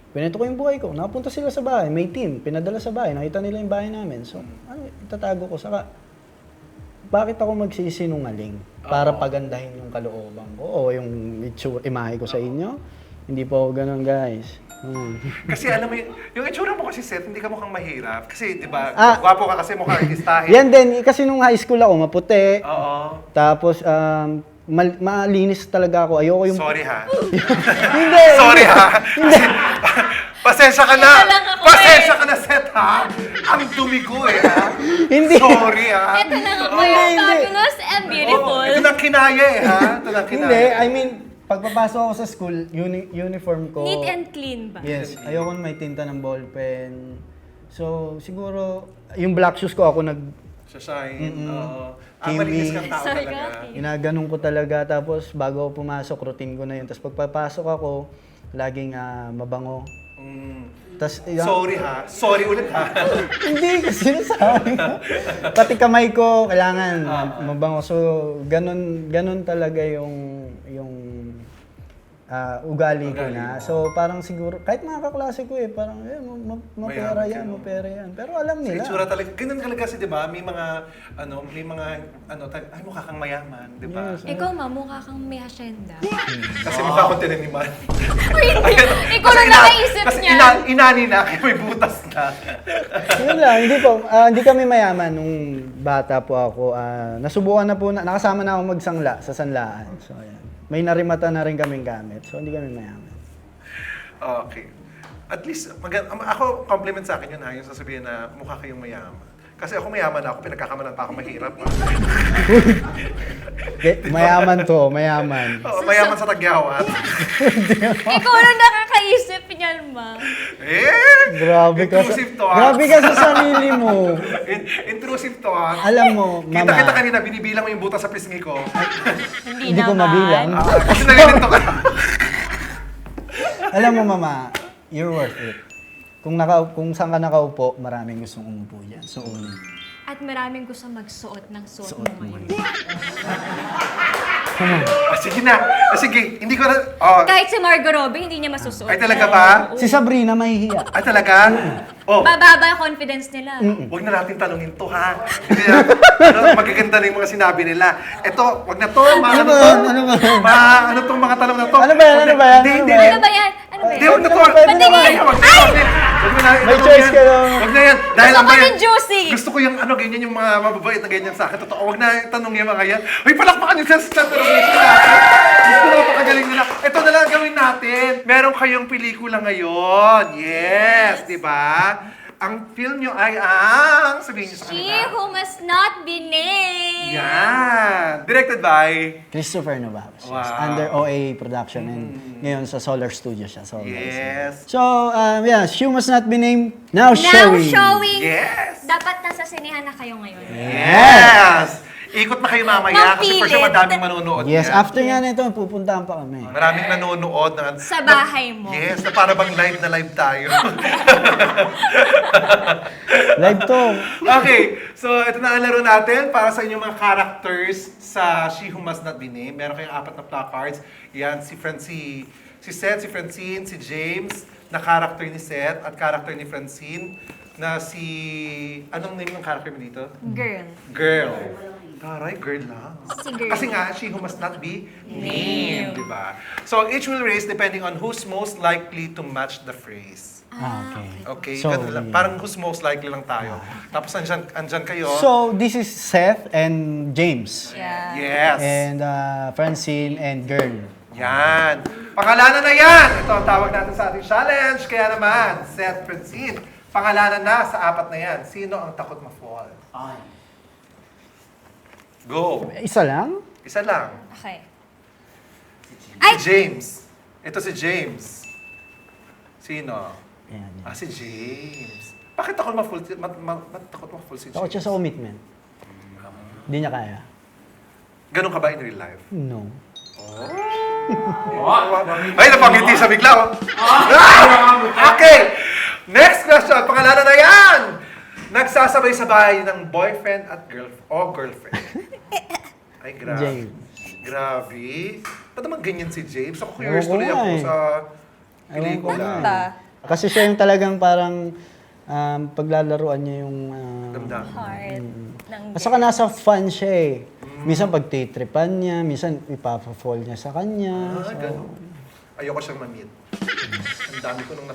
pinento ko yung buhay ko. Nakapunta sila sa bahay. May team. Pinadala sa bahay. Nakita nila yung bahay namin. So, itatago ko. Saka, bakit ako magsisinungaling para pagandahin yung kalooban ko o yung imahe ko sa inyo? Hindi po ako ganun, guys. Kasi alam mo, yung itsura mo kasi, Seth, hindi ka mukhang mahirap. Kasi, di ba, Ah. gwapo ka kasi mukhang artistahin. Yan din. Kasi nung high school ako, maputi. Oo. Tapos, malinis talaga ako. Ayoko yung... Sorry ha. Hindi! Sorry ha. Kasi, pasensya ka na. Ito lang ako Pasensya ka na, Seth ha. Ang dumi ko eh ha. Hindi. Sorry ha. Ito lang ako Hindi, yung hindi. fabulous and beautiful. Ito lang kinaya eh ha. Ito lang kinaya. Hindi, I mean, pagpapasok ako sa school, uniform ko. Neat and clean ba? Yes, ayoko na may tinta ng ballpen. So, siguro, yung black shoes ko ako Sa shine. Oo. Kiwi. Malinis kang tao Sorry, talaga. Rocky. ginaganon ko talaga. Tapos, bago ako pumasok, routine ko na yun. Tapos, pagpapasok ako, laging mabango. Tapos, Sorry ha. Sorry ulit ha. hindi, kasi nasabi ko. Pati kamay ko, kailangan mabango. So, ganun talaga yung ugali ko na. So, parang siguro, kahit mga kaklase ko parang, mapera Mayaman yan, kayo. mapera yan. Pero alam Sa nila. itsura talaga. Ganun talaga kasi, di ba? May mga, ay mukha kang mayaman, di ba? Yes. Ikaw, ma, mukha kang may hasyenda. Kasi mukha kong tinaniman. Uy, hindi. Ikaw lang nakaisip Kasi niya. inani na, kaya may butas na. Yun lang, hindi kami mayaman nung bata po ako. Nasubukan na po, nakasama na ako magsangla sa sanlaan. So, ayan. May narimata na rin kaming gamit. So, hindi kami mayaman. Okay. At least, ako, compliment sa akin yun ha, yung sasabihin na mukha kayong mayaman. Kasi ako mayaman ako, pinagkakamalan pa ako mahirap. Mayaman to, mayaman. Oo, mayaman sa tagyawat. Ikaw lang nakakaisip niyan, ma. Grabe ka Intrusive to, Grabe ka sa sarili mo. Intrusive to ha. Alam mo, mama. Kita kanina, binibilang mo yung butas sa pisngi ko. Hindi Hindi ko naman. mabilang. Kasi nalilito ka. Alam mo, mama, you're worth it. Kung saan ka nakaupo, maraming gustong umupo dyan. So, At maraming gusto magsuot ng suot suot mo mo ngayon. Sige na. Sige, hindi ko na... Oh, Kahit si Margot Robbie, hindi niya masusuot. ay talaga yan. ba? Si Sabrina mahihiya. Ay talaga? Oh, Bababa ang confidence nila. wag na natin tanungin to ha. Hindi na, magaganda na yung mga sinabi nila. Ito, wag na to. Ano ba yan? Ano ba yan? Ano tong mga tanong na to? Ano ba yan? Ano ba yan? Hindi, Ano hindi. ba yan? Ano ba yan? Ano ba Hindi, yan? wag na to. Pwede naman. Wag na to. Huwag mo na, May itanong choice yan. ka lang. Huwag na yan. Dahil Gusto ang ko bayan- yung juicy. Gusto ko yung ano, ganyan yung mga mababait na ganyan sa akin. Totoo, huwag na itanong yung mga yan. Uy, palakpakan yung sa interrogation natin. Gusto ko napakagaling nila. Ito na lang gawin natin. Meron kayong pelikula ngayon. Yes, di ba? Ang film nyo ay ang... Sabihin nyo sa She kanila. who must not be named. Yan. Directed by... Christopher Novales. Yes. Wow. Under OA Production and ngayon sa Solar Studio siya. So, Yes. So, yeah, She Must Not Be Named, now Now showing. showing. Yes. Dapat nasa sinehan na kayo ngayon. Yes! Ikot na kayo mamaya kasi for sure Mapilit. madaming manonood Yes, niyan. after nga nito, pupuntahan pa kami. Maraming nanonood. Sa bahay mo. Yes, na para bang live na live tayo. Live to. Okay, so ito na ang laro natin para sa inyong mga characters sa She Who Must Not Be Named. Meron kayong 4 na placards. Yan, si Seth, si Francine, si James, na character ni Seth, at character ni Francine, na si... Anong name ng character mo dito? Girl. Girl. Taray, girl lang. Si girl. Kasi nga, she who must not be named, di ba? So, each will race depending on who's most likely to match the phrase. Okay. Okay? So, Ganun lang. yeah. Parang who's most likely lang tayo. Tapos andyan kayo. So, this is Seth and James. Yeah. Yes. And Francine and Girl. Yan. Pangalanan na yan! Ito ang tawag natin sa ating challenge. Kaya naman, Seth, Francine, pangalanan na sa 4 na yan. Sino ang takot ma-fall? Go! Isa lang? Isa lang. Okay. Si James. Ito si James. Sino? Ayan, yan. Si James. Bakit takot ma-full? Takot ma-full si Takot James? siya sa commitment. Hindi niya kaya. Ganun ka ba in real life? No. Ay, napangiti sa bigla. Okay! Next question. Pangalanan na yan! Nagsasabay-sabay ng boyfriend at girlfriend. Ay, grabe. James. Grabe. Ba't naman ganyan si James? Ako Ewan curious ko tuloy nga ako eh. sa Ewan ko pelikula. nga. Kasi siya yung talagang parang paglalaruan niya yung... Damdam. Heart. Ng At saka nasa fun siya eh. Minsan pagtitripan niya, minsan ipapa-fall niya sa kanya. So, Ganun. Ayoko siyang ma-meet. Ang dami ko nung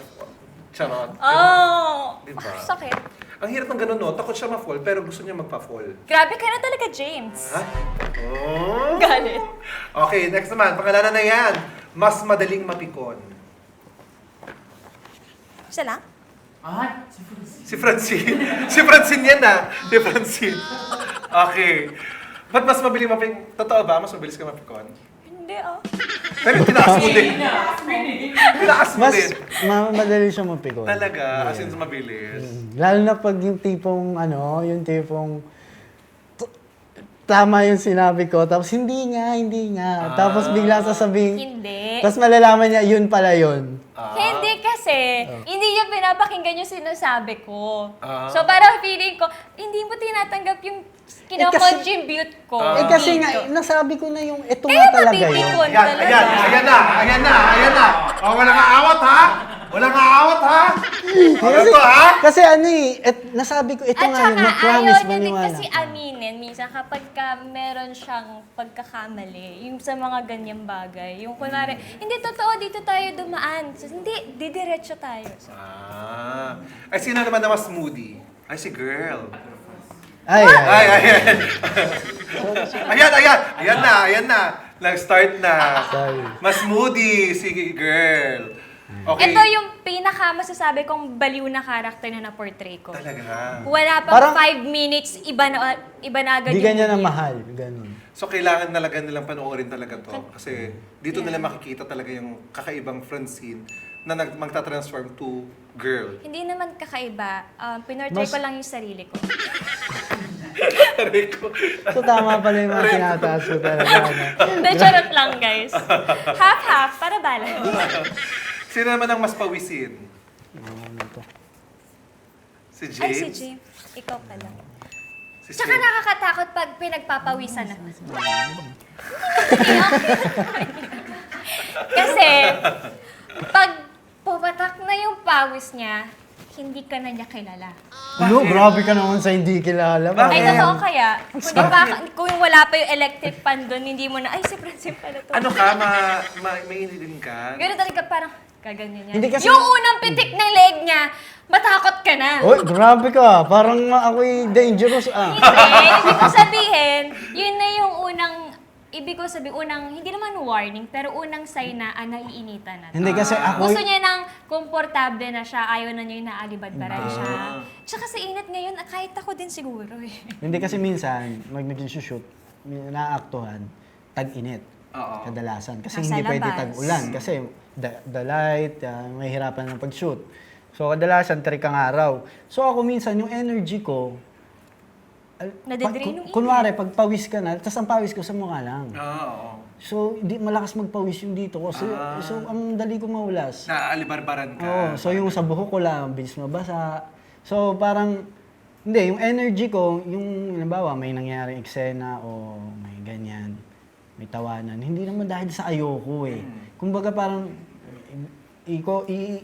charot. Oh! Diba? Sakit. Ang hirap ng ganun, no? Takot siya ma-fall, pero gusto niya magpa-fall. Grabe ka na talaga, James. Ha? Oh. Galit. Okay, next naman. Pangalanan na yan. Mas madaling mapikon. Isa lang? Si Francine. Si Francine yan na. Si Francine. Okay. Ba't mas mabilis mapikon? Totoo ba? Mas mabilis ka mapikon? Hindi, oh. Pero tinaas mo din. Tinaas mo mas din. madali siya mapikon. Talaga. As in, mabilis. Lalo na pag yung tipong, yung tipong, tama yung sinabi ko, tapos hindi nga. Tapos bigla sasabihin, Hindi. tapos malalaman niya, yun pala yun. Hindi kasi, hindi niya pinapakinggan yung sinasabi ko. Ah. So parang feeling ko, hindi mo tinatanggap yung kino-contribute ko. Kasi nga, dito. nasabi ko na yung, ito Kaya nga talaga yun. mapipikon Ayan, talaga. ayan na. O, walang aawat, ha? Walang aawat, ha? Ano to, ha? Kasi nasabi ko, ito At nga saka, yun, na-promise, ayaw niya din maniwala. kasi aminin. Minsan kapag meron siyang pagkakamali, yung sa mga ganyang bagay, yung kunwari, hindi totoo, dito tayo dumaan. So, hindi, didiretso tayo. So, Ay, sino naman na mas moody? Ay, si girl. Ay. Ayan na. Nag-start na. Sorry. Mas moody si girl. Okay. ito yung pinaka masasabi kong baliw na character na na-portray ko. Talaga. Wala Parang- pang 5 minutes, iba na agad Di ganyan na movie. mahal. Ganun. So, kailangan talaga nilang panoorin talaga to. Kasi dito nila makikita talaga yung kakaibang Francine na magta-transform to girl. Hindi naman kakaiba. Pinortray Mas- ko lang yung sarili ko. Rico. So tama pala yung mga tinataas ko talaga. Hindi, charot lang, guys. Half-half, para balance. Sino naman ang mas pawisin? Si James? Ay, si James. Ikaw pala. Si Tsaka James. nakakatakot pag pinagpapawisan na. Kasi, pag pumatak na yung pawis niya, hindi ka na niya kilala. No, grabe ka naman sa hindi kilala. Ay, Bakit? totoo kaya. Kung wala pa yung electric fan doon, hindi mo na, ay, si Francine pala to. Ano ka? May inilin ka? Ganun talaga parang, Kaganyan yan. Hindi kasi- Yung unang pitik ng leg niya, matakot ka na. Oy, grabe ka. Parang ako'y dangerous ah. Hindi, ibig ko sabihin, yun na yung hindi naman warning, pero unang sign na naiinitan na. Hindi kasi ako... Gusto niya ng komportable na siya, ayaw na niya yung naalibadbaran siya. Tsaka sa init ngayon, kahit ako din siguro eh. Hindi kasi minsan, nag-shoot, naaktuhan, tag-init. Oo. Kadalasan. Kasi Nasa hindi pwede labas. tag-ulan. Kasi the light, may hirapan ng pag-shoot. So, kadalasan, trikang araw. So, ako minsan, yung energy ko, Nadidrain yung kunwari, pag pawis ka na, tapos ang pawis ko sa mukha lang. Oo. So, hindi malakas magpawis yung dito ko. So, ang dali ko maulas. Naalibarbaran ka. Oo, so yung sa buhok ko lang, bilis mabasa. So, parang, hindi, yung energy ko, yung, halimbawa, may nangyaring eksena o may ganyan, may tawanan, hindi naman dahil sa ayoko eh. Kumbaga parang,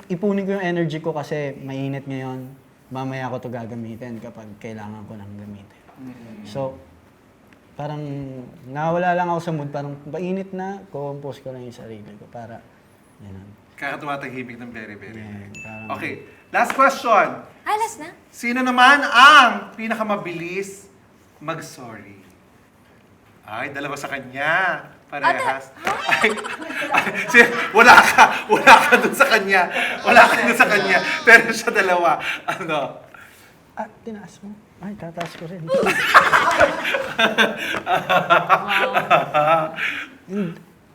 ipunin ko yung energy ko kasi mainit ngayon, mamaya ko to gagamitin kapag kailangan ko nang gamitin. So, parang nawala lang ako sa mood, parang mainit na, compose ko lang yung sarili ko para, gano'n. Kaya tumatahimik ng very, very. Yeah, parang- Okay, last question. Alas na? Sino naman ang pinakamabilis mag-sorry? Ay, dalawa sa kanya. Parehas. Ay, wala ka dun sa kanya. Wala ka dun sa kanya. Pero siya dalawa. Ano? Tinaas mo. Ay, tataas ko rin.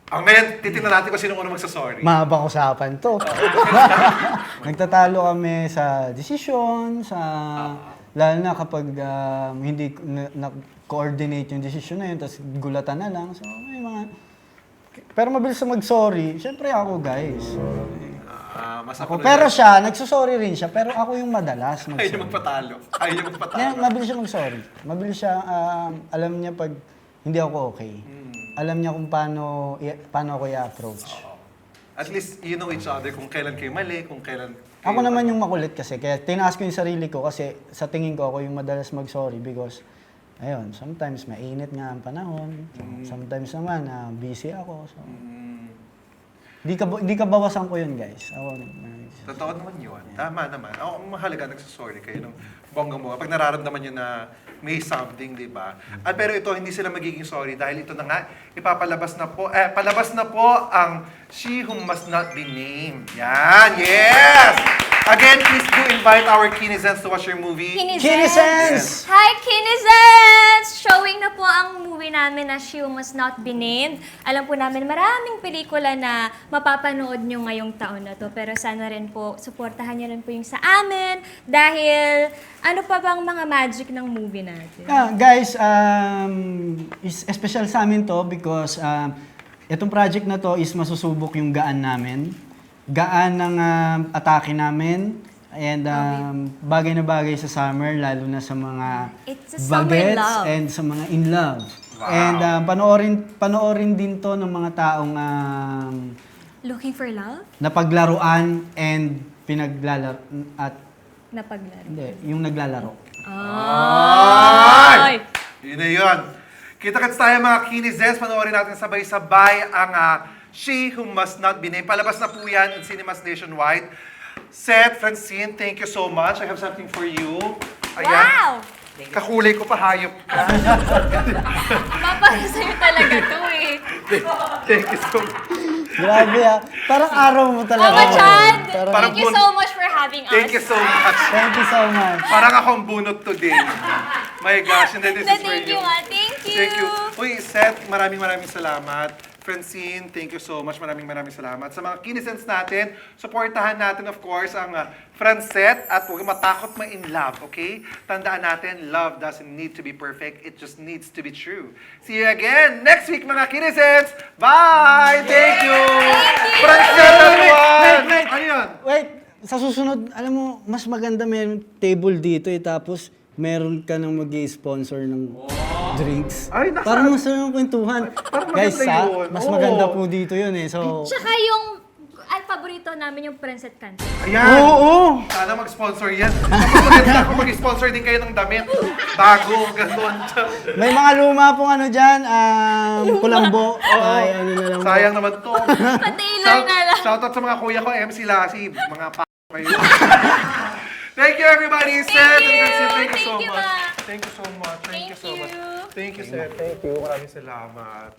Ngayon, titignan natin kung sino unang magsasorry. Mahabang usapan to. Nagtatalo kami sa desisyon, lalo na kapag hindi na-coordinate yung desisyon na yun, tapos gulatan na lang. So, may mga... Pero mabilis na mag-sorry. Siyempre ako, guys. Mas Ako, pero siya, nagsusorry rin siya, pero ako yung madalas Ayaw niya mag-sorry. magpatalo. Ayaw niya magpatalo. Yeah, mabilis siya mag-sorry. Mabilis siya, alam niya pag hindi ako okay. Alam niya kung paano ako i-approach. At least, you know each other kung kailan kayo mali, kung kailan kayo... Ako naman yung makulit kasi, kaya tinaas ko yung sarili ko kasi sa tingin ko ako yung madalas mag-sorry because, ayun, sometimes mainit nga ang panahon, sometimes naman busy ako. So. Di ka bawasan ko yun, guys. Ako, Totoo naman yun. Tama naman. Ako, mahalaga, nagsasorry kayo ng bonggang-bongga. Pag nararamdaman nyo na may something, di ba? At pero ito, hindi sila magiging sorry dahil ito na nga, palabas na po ang She Who Must Not Be Named. Yan, yes! Again, please do invite our Kinizens to watch your movie. Kinizens! Hi, Kinizens! Showing na po ang movie namin na She Who Must Not Be Named. Alam po namin maraming pelikula na mapapanood nyo ngayong taon na to. Pero sana rin po, supportahan nyo rin po yung sa amin. Dahil, ano pa bang mga magic ng movie natin? Guys, is special sa amin to because itong project na to is masusubok yung gaan namin. Gaan ng atake namin. And bagay na bagay sa summer, lalo na sa mga It's a summer bagets love. and sa mga in love. Wow. And panoorin din to ng mga taong Looking for love? napaglaruan and pinaglalaro at Napaglaro. hindi, yung naglalaro. Ay! Yun na yun. Kita-kits tayo mga Kinizens. Panoorin natin sabay-sabay ang She Who Must Not Be Named. Palabas na po yan in cinemas nationwide. Seth, Francine, thank you so much. I have something for you. Wow! Kakulay ko pa, hayop ka. Para sa'yo talaga to eh. Thank you so much. Grabe parang araw mo talaga. Mama Chan, Parang- thank you so much for having us. Thank you so much. Thank you so much. Parang akong bunot today. My gosh, and then this is for Thank you you. nga, thank you. Thank you. Uy, Seth, maraming salamat. Francine, thank you so much. Maraming salamat. Sa mga Kinizens natin, supportahan natin of course ang Francet at huwag matakot ma-in love, okay? Tandaan natin, love doesn't need to be perfect. It just needs to be true. See you again next week mga Kinizens. Bye! Thank you! Francet, everyone! Wait. Ano yun? Wait, sa susunod, alam mo, mas maganda may table dito tapos meron ka nang mag-sponsor ng drinks. Ay, nasa- Parang mas kwentuhan. Parang Guys, maganda yun. mas Oo. maganda po dito yun So, Tsaka yung Ay, paborito namin yung Prince at Cancer. Ayan! Oo! Sana mag-sponsor yan. Maganda ako mag-sponsor din kayo ng damit. Bago, gano'n. May mga luma pong ano dyan, kulambo. Ay, ano na lang. Sayang naman to. Pa-tailor na lang. Shoutout sa mga kuya ko, MC Lassie. Mga kayo. Thank you everybody, Seth. Thank you. Thank you so Thank you, much. Ma. Thank you so much. Thank you so much. you. Thank you, Seth. Thank you. Maraming salamat.